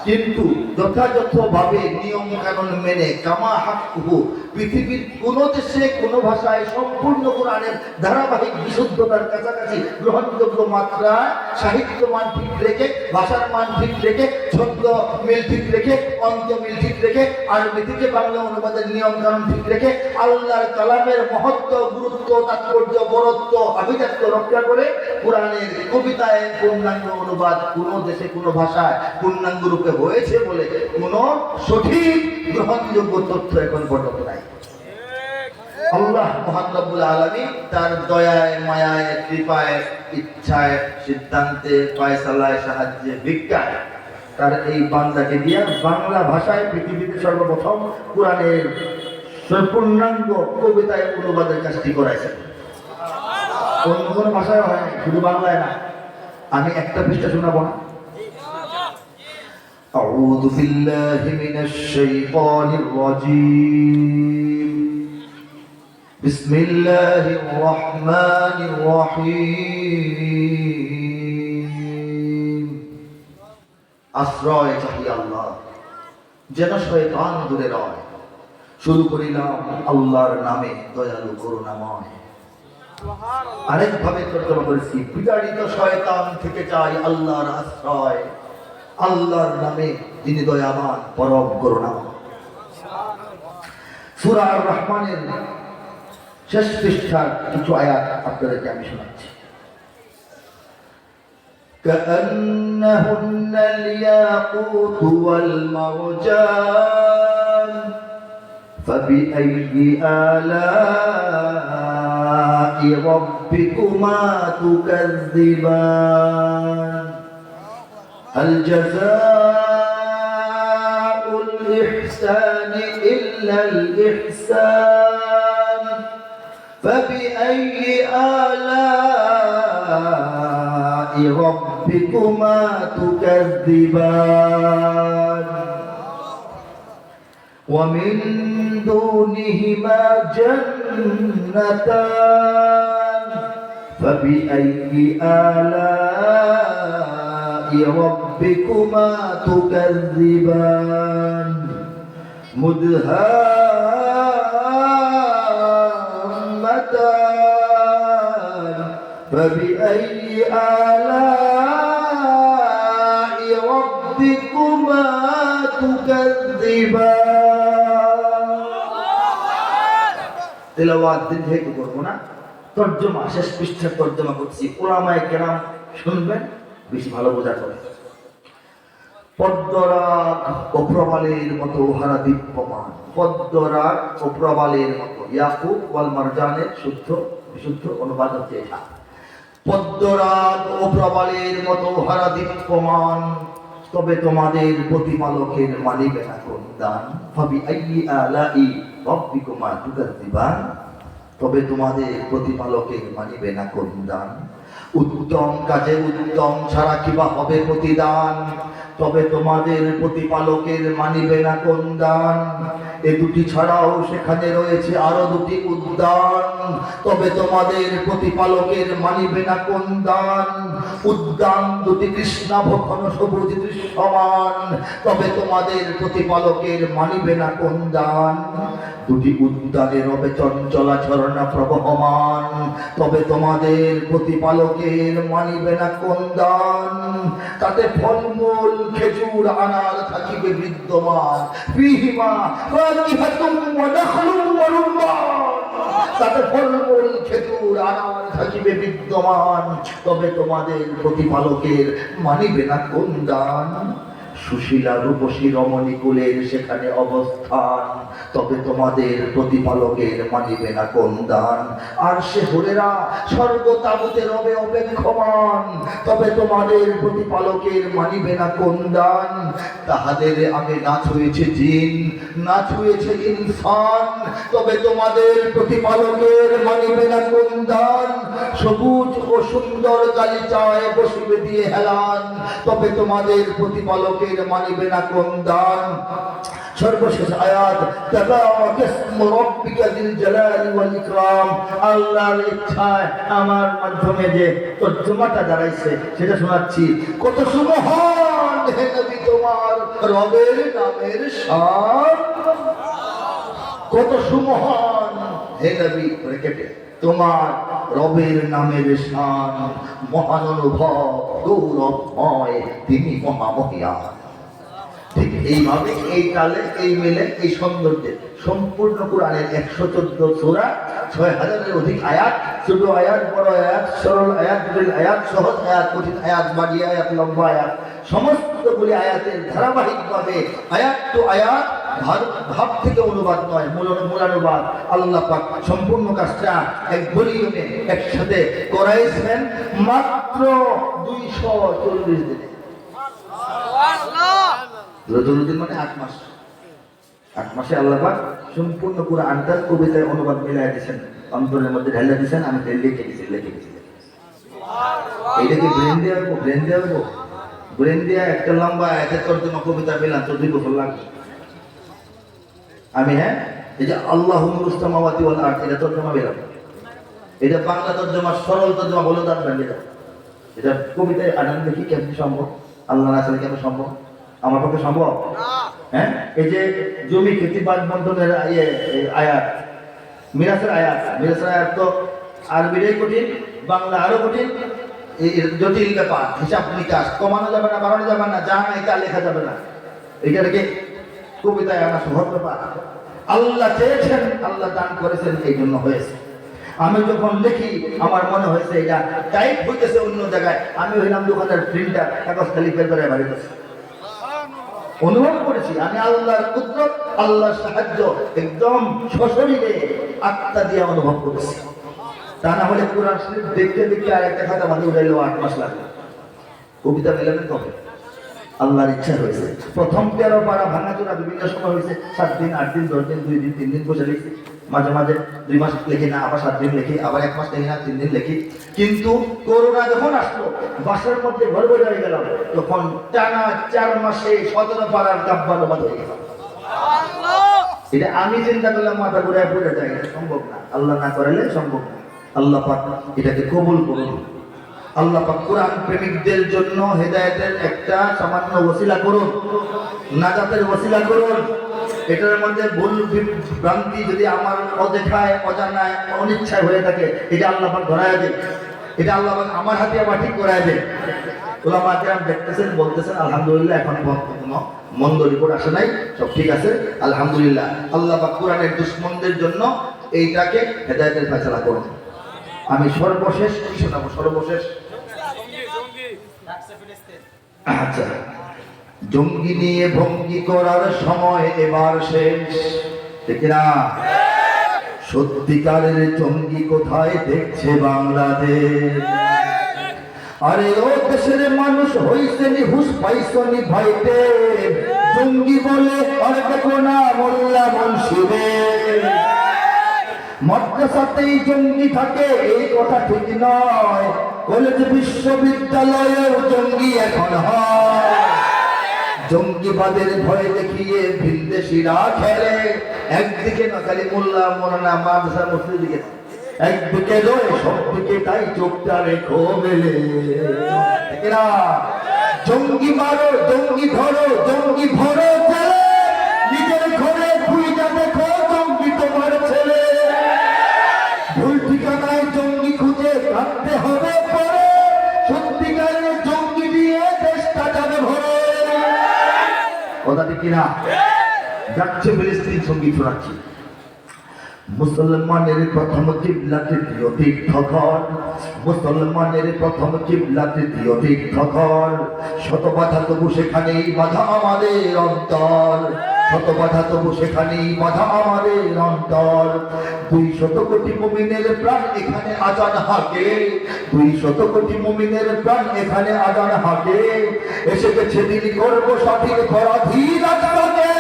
কিন্তু যথাযথভাবে নিয়ম কানুন মেনে কামা হাক্কুহু পৃথিবীর কোন দেশে কোন ভাষায় সম্পূর্ণ কোরআনের ধারাবাহিক বিশুদ্ধতার কাছাকাছি গ্রহণযোগ্য মাত্রা, সাহিত্য মান ঠিক রেখে, ভাষার মান ঠিক রেখে, ছন্দ মিল ঠিক রেখে, অন্ত মিল ঠিক রেখে, আরবি থেকে বাংলা অনুবাদের নিয়ম কানুন ঠিক রেখে, আল্লাহর কালামের মহত্ব, গুরুত্ব, তাৎপর্য, বরত্ব, আভিজাত্য রক্ষা করে কোরআনের কবিতায় পূর্ণাঙ্গ অনুবাদ কোন দেশে কোন ভাষায় পূর্ণাঙ্গ রূপে হয়েছে বলে কোন সঠিক গ্রহণযোগ্য তথ্য এখন পর্যন্ত নাই। আল্লাহ মহান রব্বুল আলামিন তার দয়ায়, মায়ায়, কৃপায়, ইচ্ছায়, সিদ্ধান্তে, ফয়সালায়, সাহায্যে, ভিক্ষায় তার এই বান্দাকে দিয়ে বাংলা ভাষায় পৃথিবীতে সর্বপ্রথম কোরআনের পূর্ণাঙ্গ কবিতায় অনুবাদের কাজটি করাইছেন। অন্য কোনো ভাষায় হয় নাই, শুধু বাংলায় না। আমি একটা পৃষ্ঠা শোনাবো না। أعوذ بالله من الشيطان الرجيم بسم الله الرحمن الرحيم আশ্রয় চাহি আল্লাহ, যেন শয়তান দূরে রয়। শুরু করিলাম আল্লাহর নামে, দয়ালু করুণাময়। আরেকভাবে তর্জমা করেছি, বিতাড়িত শয়তান থেকে চাই আল্লাহর আশ্রয়, আল্লাহর নামে যিনি দয়াবান, পরম করুণাময়। সূরা আর রহমানের শেষ পৃষ্ঠার কিছু আয়াত আপনাদেরকে আমি শোনাচ্ছি। كأنهن الياقوت والمرجان فبأي آلاء ربكما تكذبان هل جزاء الإحسان إلا الإحسان فبأي آلاء ربكما تكذبان ومن دونهما جنتان فبأي آلاء ربكما تكذبان مدهامتان فبأي آلاء ربكما تكذبان তেলাওয়াত দীর্ঘায়িত করব না, তর্জমা শেষ পৃষ্ঠার তর্জমা করছি। উলামায়ে কেরাম শুনবেন, বেশি ভালো বোঝা করে। পদ্মরাগ ও প্রবালের মতো হারা দীপ্যমান, পদ্মরাগ ও প্রবালের মতো। ইয়াকুত ওয়াল মারজানের শুদ্ধ বিশুদ্ধ অনুবাদ হচ্ছে এটা। পদ্মরাগ ও প্রবালের মতো হারা দীপ্যমান, তবে তোমাদের প্রতিপালকের মানিবে না কোন দান। ফাবিআইয়ি আলাই রাব্বিকুমা তুকাযযিবান, তবে তোমাদের প্রতিপালকের মানিবে না কোন দান। উত্তম কাজে উত্তম ছাড়া কিবা হবে প্রতিদান, তবে তোমাদের প্রতিপালকের মানিবে না কোন দান। এ দুটি ছাড়াও সেখানে রয়েছে আরো দুটি উদ্যান, তবে তোমাদের প্রতিপালকের মানিবে না কোন দান। উদ্যান দুটি কৃষ্ণাভ ঘন সবুজ দৃশ্যমান, তবে তোমাদের প্রতিপালকের মানিবে না কোন দান। দুটি উদ্যানে রবে চঞ্চলা ঝর্ণা প্রবহমান, তবে তোমাদের প্রতিপালকের মানিবে না কোন দান। তাতে ফলমূল খেজুর আনার থাকিবে বিদ্যমান, ফিহিমা ফাকিহাতুন ওয়া নাখলুন ওয়া রুম্মান, তাতে ফলমূল খেজুর আনার থাকিবে বিদ্যমান, তবে তোমাদের প্রতিপালকের মানিবে না কোন দান। সুশীলা রূপসী রমণী কুলের সেখানে অবস্থান, তবে তোমাদের প্রতিপালকের মানিবে না কোন দান। আর সে হরেরা স্বর্গ তাবুতে রবে অপেক্ষমান, তবে তোমাদের প্রতিপালকের মানিবে না কোন দান। তাহাদের আগে না ছুঁয়েছে জিন, না ছুঁয়েছে ইনসান, তবে তোমাদের প্রতিপালকের মানিবে না কোন দান। সবুজ ও সুন্দর গালিচায় বসিবে দিয়ে হেলান, তবে তোমাদের প্রতিপালকের মানিবে না কোন দান। সর্বশেষ আয়াত, তাবারাকাসমু রাব্বিকা যিল জালালি ওয়াল ইকরাম। আল্লাহর ইচ্ছায় আমার মাধ্যমে যে তর্জমাটা দাঁড়াইছে সেটা শোনাচ্ছি। কত সুমহান হে নবী তোমার রবের নামের শান, কত সুমহান হে নবী ব্র্যাকেটে তোমার রবের নামের শান। মহান অনুভব গৌরবময় তিনি মহামহিয়ান। ঠিক এইভাবে এই তালে এই মিলে এই সৌন্দর্যে সম্পূর্ণ কোরআনের 114 সূরা, 6000-এর অধিক আয়াত, ছোট আয়াত, বড় আয়াত, সরল আয়াত, জটিল আয়াত, সহজ আয়াত, কঠিন আয়াত, বাড়ি আয়াত, লম্বা আয়াত, সমস্তগুলি আয়াতের ধারাবাহিকভাবে আয়াত টু আয়াত, ভাব থেকে অনুবাদ নয়, মূলানুবাদ আল্লাহ পাক সম্পূর্ণ কাজটা এক ভলিউমে একসাথে করাইছেন মাত্র 240 দিনে। দিন মানে 8 মাস। 8 মাসে আল্লাহ পাক সম্পূর্ণ কোরআনটার কবিতায় অনুবাদ মিলাই দিয়েছেন, অন্তরের মধ্যে ঢেলে দিয়েছেন। আমি লিখে গেছি। এইটাকে ব্রেন দেওয়া একটা লম্বা আয়াতের তর্জমা কবিতা মিলান তো 2 বছর লাগবে। আমি এই যে আল্লাহু নূরুস সামাওয়াতি ওয়াল আরদ, এটা তর্জমা মিলাম। এটা বাংলা তর্জমা, সরল তর্জমা বলে দাঁড় এটা। এটা কবিতায় আনন্দ দেখি কেমন সম্ভব, আল্লাহ না আসলে কেমন সম্ভব, আমার পক্ষে সম্ভব? এই যে জমি খেতি বাদ বন্ধনের আয়াত, মিরাসের আয়াত তো আরবিটাই কঠিন, বাংলা আরো কঠিন, জটিল ব্যাপার, হিসাব নিকাশ, কমানো যাবে না, বাড়ানো যাবে না, যা নাই তা লেখা যাবে না। এইটাকে কবিতায় আনা সহজ ব্যাপার। আল্লাহ চেয়েছেন, আল্লাহ দান করেছেন, এই জন্য হয়েছে। আমি যখন লিখি আমার মনে হয়েছে এটা টাইপ হইতেছে অন্য জায়গায়, আমি হইলাম দোকানের প্রিন্টার, কাগজ খালি পেপারে বাড়িতেছে। অনুভব করেছি আমি আল্লাহর কুদরত, আল্লাহর সাহায্য একদম সশরীরে আত্মা দিয়ে অনুভব করেছি। তা না হলে কোরআন শরীফ দেখতে দেখতে আর একটা খাতা মাঝে উঠাইলেও 8 মাস লাগবে। কবিতা মেলাবেন কবে? আল্লাহর ইচ্ছা হয়েছে। প্রথম 13 পারা ভাঙাচোরা বিভিন্ন সময় হয়েছে, 7 দিন, 8 দিন, 10 দিন, 2 দিন, 3 দিন বসে লিখছি। মাঝে মাঝে 2 মাস লিখি না, আবার 7 দিন লিখি, আবার 1 মাস লিখি না, 3 দিন লিখি। কিন্তু করোনা যখন আসলো, বাসার মধ্যে ঘর বসে হয়ে গেল, তখন টানা 4 মাসে 17 পারার কাব্যানুবাদ হয়ে গেল। এটা আমি চিন্তা করলাম, মাথা ঘুরে পড়ে যায়, এটা সম্ভব না, আল্লাহ না করালে সম্ভব না। আল্লাহ পাক এটাকে কবুল করুন। আল্লাহ পাক কোরআন প্রেমিকদের জন্য হেদায়েতের একটা সামান্য ওসিলা করুন, নাজাতের ওসিলা করুন। এটার মধ্যে ভুল ভ্রান্তি যদি আমার অদেখায়, অজানায়, অনিচ্ছায় হয়ে থাকে, এটা আল্লাহ পাক ধরায় দেন, এটা আল্লাহ পাক আমার হাতে আবার ঠিক করায় দেন। ওলামা কেরাম দেখতেছেন, বলতেছেন আলহামদুলিল্লাহ, এখন কোনো মন্দ রিপোর্ট আসে নাই, সব ঠিক আছে, আলহামদুলিল্লাহ। আল্লাহ পাক কোরআনের দুশমনদের জন্য এইটাকে হেদায়েতের ফয়সালা করুন। আমি সর্বশেষ কি শোনাবো? সর্বশেষ আচ্ছা, জঙ্গি নিয়ে ভঙ্গি করার সময় এবার শেষ, ঠিক না? সত্যিকারের জঙ্গি কোথায় দেখছে বাংলাদেশ? আরে ও দেশের মানুষ হইছে নিহুস, পাইছনি ভাইতে, জঙ্গি বলে আর দেখো না মোল্লা মুন্সিদের। মাদ্রাসাতেই জঙ্গি থাকে এই কথা ঠিক নয়, কলেজ বিশ্ববিদ্যালয়েও জঙ্গি এখন হয়। জঙ্গিবাদের ভয় দেখিয়ে ভিনদেশিরা খেলে, একদিকে না খালি মোল্লা মোলানা মাদ্রাসা মসজিদ দিকে, একদিকে রয়ে সব দিকে, তাই চোখটা রেখো মেলে। জঙ্গি মারো, জঙ্গি ধরো, জঙ্গি ভরো চলে, নিজের ঘরে খুঁজা দেখো জঙ্গি তোমার ছেলে। ভুল ঠিকানায় জঙ্গি খুঁজে কাটতে হবে পরে, সত্যিকারের জঙ্গি দিয়ে দেশটা যাবে ভরে। কথা ঠিক কিনা? যাচ্ছে ফিলিস্তিন সঙ্গীত শোনাচ্ছি। মুসলমানের প্রথম কিবলা তৃতীয় তীর্থঘর, মুসলমানের প্রথম কিবলা তৃতীয় তীর্থঘর। শত বাধা তবু সেখানেই বাধা আমাদের অন্তর, শত বাধা তবু সেখানেই বাধা আমাদের অন্তর। 200 কোটি মুমিনের প্রাণ এখানে আজান হাঁকে, 200 কোটি মুমিনের প্রাণ এখানে আজান হাঁকে। এসে গেছে দিন করব সঠিক পরাধীন আচরণে।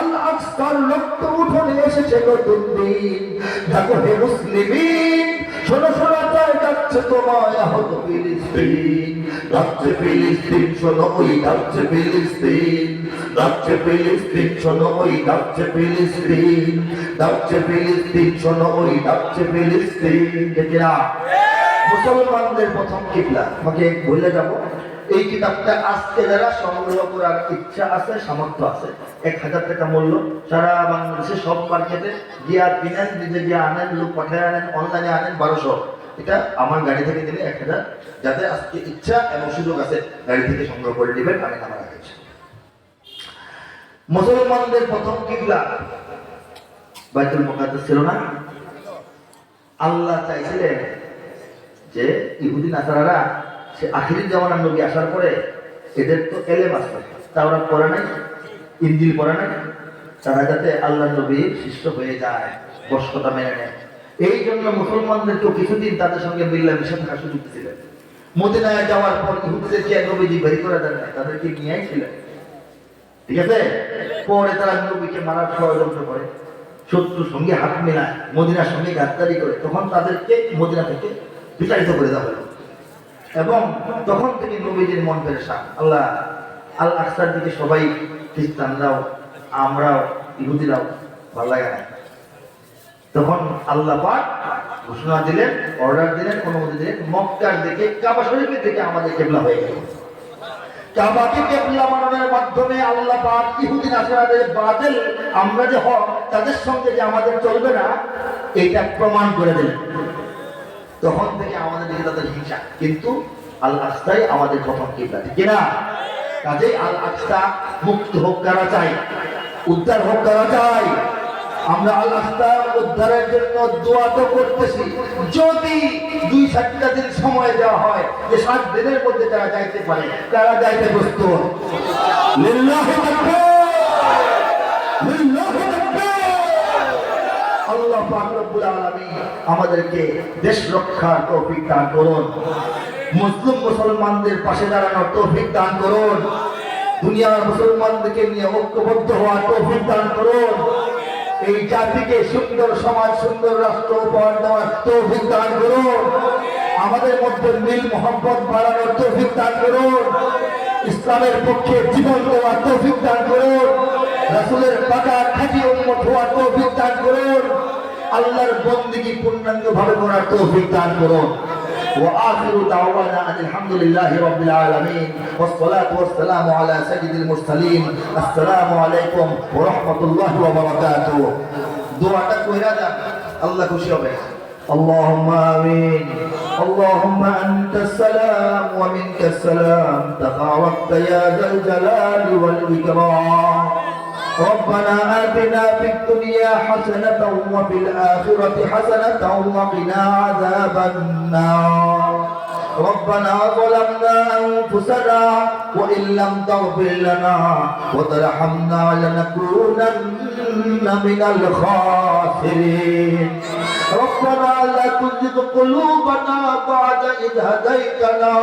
আল আকসার রক্ত উঠোনে এসেছে নতুন দিন। দেখো হে মুসলিমিন, শোনো শোনো তাই ডাকছে তোমায় আহত ফিলিস্তিন, ডাকছে ফিলিস্তিন, শোনো ওই ডাকছে ফিলিস্তিন, ডাকছে ফিলিস্তিন, শোনো ওই ডাকছে ফিলিস্তিন, ডাকছে ফিলিস্তিন, শোনো ওই ডাকছে ফিলিস্তিন। দেখেরা মুসলমানদের প্রথম কিবলা। আমাকে বলে যাব, এই কিতাবটা আজকে যারা সংগ্রহ করার ইচ্ছা আছে, সামর্থ্য আছে, 1000 টাকা মূল্য। সারা বাংলাদেশে সব মার্কেটে গিয়া কিনেন, নিজে গিয়ে আনেন, লোক পাঠায় আনেন, অনলাইনে আনেন 1200। এটা আমার গাড়ি থেকে দিলে 1000। যাতে আজকে ইচ্ছা এবং সুযোগ আছে গাড়ি থেকে সংগ্রহ করে নেবেন, আমি নামার আগে। মুসলমানদের প্রথম কিবলা বাইতুল মুকাদ্দাস ছিল না? আল্লাহ চাইছিলেন যে ইহুদি নাসারারা সে আখিরি জামানার নবী আসার পরে এদের তো এলেম আসবে, তাওরাত পড়ে নাই, ইনজিল পড়ে নাই, তারা যাতে আল্লাহ নবীর শিষ্য হয়ে যায়, বর্ষতা মেনে নেয়। এই জন্য মুসলমানদেরকেও কিছুদিন তাদের সঙ্গে মিলামিশা থাকার সুযোগ দিয়েছিলেন। মদিনায় যাওয়ার পর ইহুদিদেরকে নবীজি বের করে দেন নাই, তাদেরকে নিয়েই ছিলেন, ঠিক আছে? পরে তারা নবীকে মারার ষড়যন্ত্র করে, শত্রুর সঙ্গে হাত মেলায়, মদিনার সঙ্গে গাদ্দারি করে, তখন তাদেরকে মদিনা থেকে বিতাড়িত করে দেওয়া হলো। এবং তখন থেকে নবীজির মন পেরেশান। আল্লাহ আল আকসার দিকে সবাই, খ্রিস্টানরাও, আমরাও, ইহুদিরাও ভালো লাগে না। তখন আল্লাহ পাক ঘোষণা দিলেন, অর্ডার দিলেন, অনুমতি দিলেন, মক্কার দিকে কাবা শরীফের দিকে আমাদের কিবলা হয়ে গেল। কাবাকে কিবলা বানানোর মাধ্যমে আল্লাহ পাক ইহুদি নাসারাদের বাতিল, আমরা যে হক তাদের সঙ্গে যে আমাদের চলবে না, এটা প্রমাণ করে দিলেন। তখন থেকে আমাদের দিকে তাদের হিংসা, কিন্তু আল আকসাই আমাদের প্রথম কিবলা, ঠিক না? কাজেই আল আকসা মুক্ত হোক কারা চাই, উদ্ধার হোক কারা চাই। আমরা আল আকসা উদ্ধারের জন্য দোয়া তো করতেছি। যদি 2-4টা দিন সময় দেওয়া হয়, যে 7 দিনের মধ্যে তারা যাইতে পারে, তারা যাইতে প্রস্তুত। লিল্লাহি তাকবীর, লিল্লাহি তাকবীর। আল্লাহ পাক রব্বুল আলামিন আমাদেরকে দেশ রক্ষার তৌফিক দান করুন, মুসলমানদের পাশে দাঁড়ানোর তৌফিক দান করুন, দুনিয়ার মুসলমানদেরকে নিয়ে ঐক্যবদ্ধ হওয়ার তৌফিক দান করুন, এই জাতিকে সুন্দর সমাজ, সুন্দর রাষ্ট্র উপহার দেওয়ার তৌফিক দান করুন, আমাদের মধ্যে মিল মোহাম্মত বাড়ানোর তৌফিক দান করুন, ইসলামের পক্ষে জীবন দেওয়ার তৌফিক দান করুন, রাসূলের পাকা খাঁটি উম্মত হওয়ার তৌফিক দান করুন, আল্লাহর বন্দেগী পূর্ণাঙ্গভাবে করার তৌফিক দান করুন। وآخر دعوانا أن الحمد لله رب العالمين والصلاة والسلام على سيد المرسلين. السلام عليكم ورحمة الله وبركاته. دعاء كويرادا الله كشيوبه. اللهم آمين. اللهم أنت السلام ومنك السلام، تباركت يا ذا الجلال والإكرام. ربنا آتنا في الدنيا حسنة وفي الآخرة حسنة وقنا عذاب النار. ربنا ظلمنا أنفسنا وإن لم تغفر لنا وترحمنا لنكونن من الخاسرين. ربنا لا تزغ قلوبنا بعد إذ هديتنا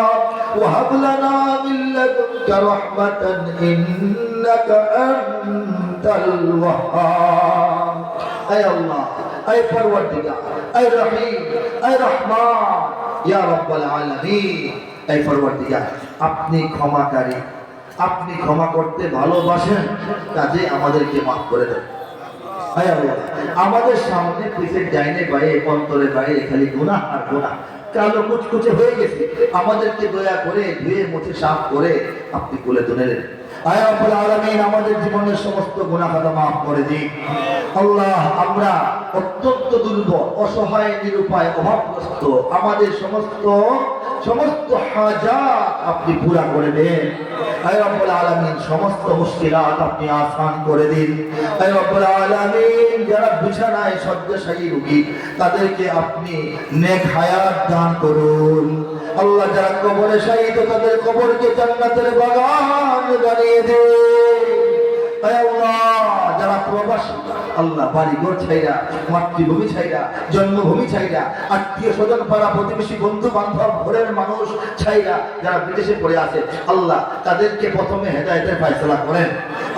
وهب لنا من لدنك رحمة إنك أنت الوهاب. أي الله، أي پروردگار، أي رحيم، أي رحمن يا رب العالمين. أي پروردگار আপনি ক্ষমাকারী, আপনি ক্ষমা করতে ভালোবাসেন, কাজে আমাদেরকে মাফ করে দেন। আমাদের সামনে পিছে ডাইনে বাইরে অন্তরে বাইরে খালি গুনাহ আর গুনাহ, কালো কুচকুচে হয়ে গেছে, আমাদেরকে দয়া করে ধুয়ে মুছে সাফ করে আপনি কোলে তুলে নেন। আয় রব্বুল আলামিন, আমাদের জীবনের সমস্ত গুনাহ খাতা মাফ করে দিন। আল্লাহ, আমরা অত্যন্ত দুর্বল, অসহায়, নিরুপায়, অভাবগ্রস্ত, আমাদের সমস্ত হাজাত আপনি পুরা করে দেন। হে রব্বুল আলামিন সমস্ত মুশকিলাত আপনি আসান করে দিন। হে রব্বুল আলামিন যারা বিছানায় শয্যাশায়ী রোগী তাদেরকে আপনি নেক হায়াত দান করুন। আল্লাহ যারা কবরে শায়িত তাদের কবরকে জান্নাতের বাগান বানিয়ে দিন। হে আল্লাহ যারা প্রবাসী আল্লাহ বাড়িঘর ছাইরা মাতৃভূমি ছাইরা জন্মভূমি ছাইরা আত্মীয় স্বজন পাড়া প্রতিবেশী বন্ধু বান্ধব ঘরের মানুষ ছাইরা যারা বিদেশে পড়ে আছে আল্লাহ তাদেরকে প্রথমে হেদায়েতের ফয়সালা করেন।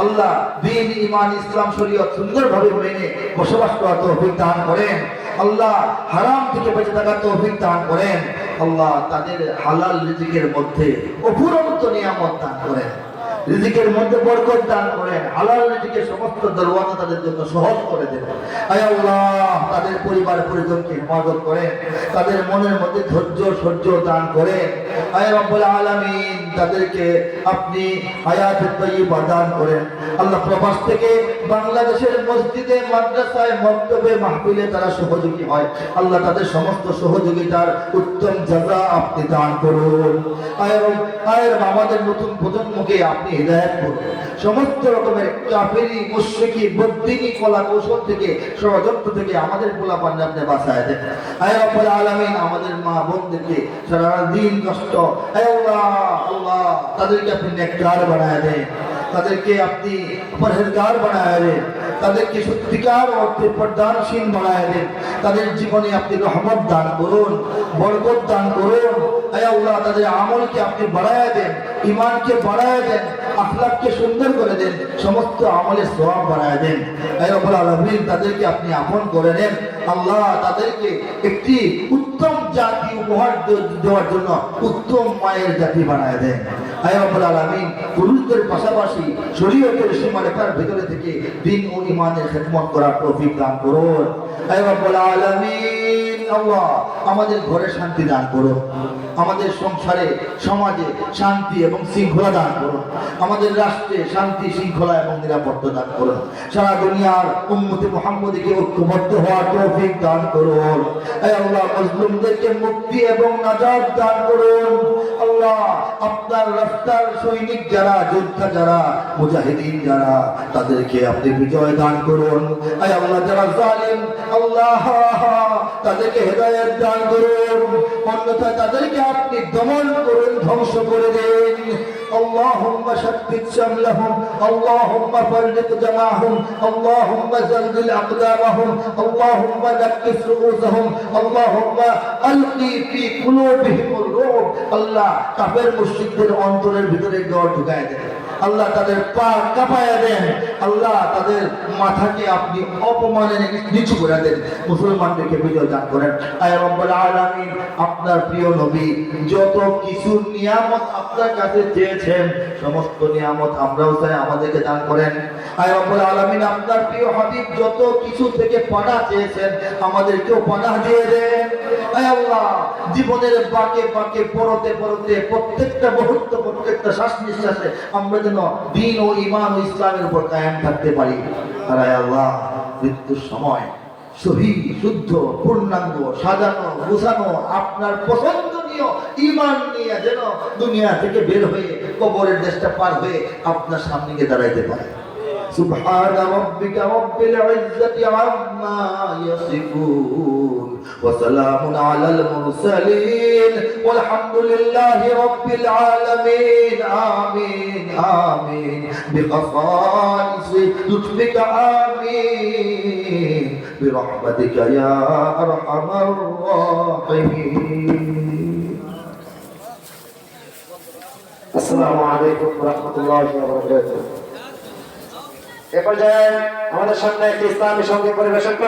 আল্লাহ দ্বীন ঈমান ইসলাম শরীয়ত সুন্দরভাবে মেনে বসবাস করার তৌফিক দান করেন। আল্লাহ হারাম থেকে বেঁচে থাকার তৌফিক দান করেন। আল্লাহ তাদের হালাল রিজিকের মধ্যে অফুরন্ত নিয়ামত দান করেন, রিজিকের মধ্যে বরকত দান করেন, হালাল রিজিকের সমস্ত দরওয়াজা তাদের জন্য সহজ করে দেন। আয় আল্লাহ তাদের পরিবার পরিজনকে হেফাজত করেন, তাদের মনের মধ্যে ধৈর্য সহ্য দান করেন। আয় রব্বুল আলামিন তাদেরকে আপনি হায়াতে তাইয়্যিবা দান করেন। আল্লাহ প্রবাস থেকে বাংলাদেশের মসজিদে মাদ্রাসায় মক্তবে মাহফিলে তারা সহযোগী হয় আল্লাহ তাদের সমস্ত সহযোগিতার উত্তম জাযা আপনি দান করুন। আয় আমাদের নতুন প্রজন্মকে আপনি হিদায়াত করুন, সমস্ত রকমের কাফেরি মুশরিকি বদ্দিনী কলা কৌশল থেকে ষড়যন্ত্র থেকে আমাদের পোলাপান আপনি বাঁচায় দেন। আয় রব্বুল আলামিন আমাদের মা বোনদেরকে সারা দিন কষ্ট আয় আল্লাহ আল্লাহ তাদেরকে আপনি নেককার বানায় দেন, তাদেরকে আপনি পরহেজগার বানায় দেন, তাদেরকে সত্যিকার অর্থে পর্দানশীল বানায় দেন, তাদের জীবনে আপনি রহমত দান করুন, বরকত দান করুন। আয় আল্লাহ তাদের আমলকে আপনি বাড়ায় দেন, ঈমানকে বাড়ায় দেন, আখলাককে সুন্দর করে দেন, সমস্ত আমলের সওয়াব বাড়ায় দেন। আয় রব্বুল আলামিন তাদেরকে আপনি আপন করে নেন। আল্লাহ তাদেরকে একটি উত্তম জাতি উপহার দেওয়ার জন্য উত্তম মায়ের জাতি বানায় দেন। আয় রব্বুল আলামিন পুরুষদের পাশাপাশি শরীয়তের সীমারেখার ভিতরে থেকে দ্বীন ও ঈমানের খেদমত করার তৌফিক দান করুন। আয় রব্বুল আলামিন আল্লাহ আমাদের ঘরে শান্তি দান করুন, আমাদের সংসারে সমাজে শান্তি এবং শৃঙ্খলা দান করুন, আমাদের রাষ্ট্রে শান্তি শৃঙ্খলা এবং নিরাপত্তা দান করুন, সারা দুনিয়ার উম্মতে মুহাম্মদীকে ঐক্যবদ্ধ হওয়ার তৌফিক দান করুন। হে আল্লাহ মুসলিমদেরকে মুক্তি এবং নাজাত দান করুন। আল্লাহ আপনার রাস্তার সৈনিক যারা, যোদ্ধা যারা, মুজাহিদিন যারা, তাদেরকে আপনি বিজয় দান করুন। হে আল্লাহ যারা জালিম আল্লাহ তাদেরকে হেদায়েত দান করুন, অন্যথায় তাদেরকে আপনি দমন করুন, ধ্বংস করে দেন। اللهم شتت شملهم، اللهم فرق جمعهم، اللهم زلزل أقدامهم، اللهم نكس رؤوسهم، اللهم ألقي في قلوبهم الرعب। আল্লাহ কাফের মুশরিকদের অন্তরের ভিতরে ডর ঢুকায় দেন, আল্লাহ তাদের পা কাঁপায় দেন, আল্লাহ তাদের মাথাকে আপনি অপমানে নিচু করে দেন, মুসলমানদেরকে বিজয় দান করেন। আয় রব্বুল আলামিন আপনার প্রিয় নবী যত কিছু নিয়ামত আপনার কাছে চেয়েছেন সমস্ত নিয়ামত আমরাও চাই আমাদেরকে দান করেন। আয় রব্বুল আলামিন আপনার প্রিয় হাবিব যত কিছু থেকে পানাহ চেয়েছেন আমাদেরকেও পানাহ দিয়ে দেন। আয় আল্লাহ জীবনের বাঁকে বাঁকে পরতে পরতে প্রত্যেকটা মুহূর্ত প্রত্যেকটা শ্বাস নিঃশ্বাসে আমরা যেন দ্বীন ও ঈমান ও ইসলামের উপর কায়েম থাকতে পারি। আর আয় আল্লাহ মৃত্যুর সময় সহি শুদ্ধ পূর্ণাঙ্গ সাজানো গুছানো আপনার পছন্দনীয় ঈমান নিয়ে যেন দুনিয়া থেকে বের হয়ে কবরের দেশটা পার হয়ে আপনার সামনে গিয়ে দাঁড়াইতে পারে। سبحان ربك رب العزة عما يصفون وسلام على المرسلين والحمد لله رب العالمين آمين آمين بخصائص لطفك آمين برحمتك يا أرحم الراحمين. السلام عليكم ورحمة الله وبركاته. এ পর্যায়ে আমাদের সামনে একটি ইসলামী সঙ্গীত পরিবেশন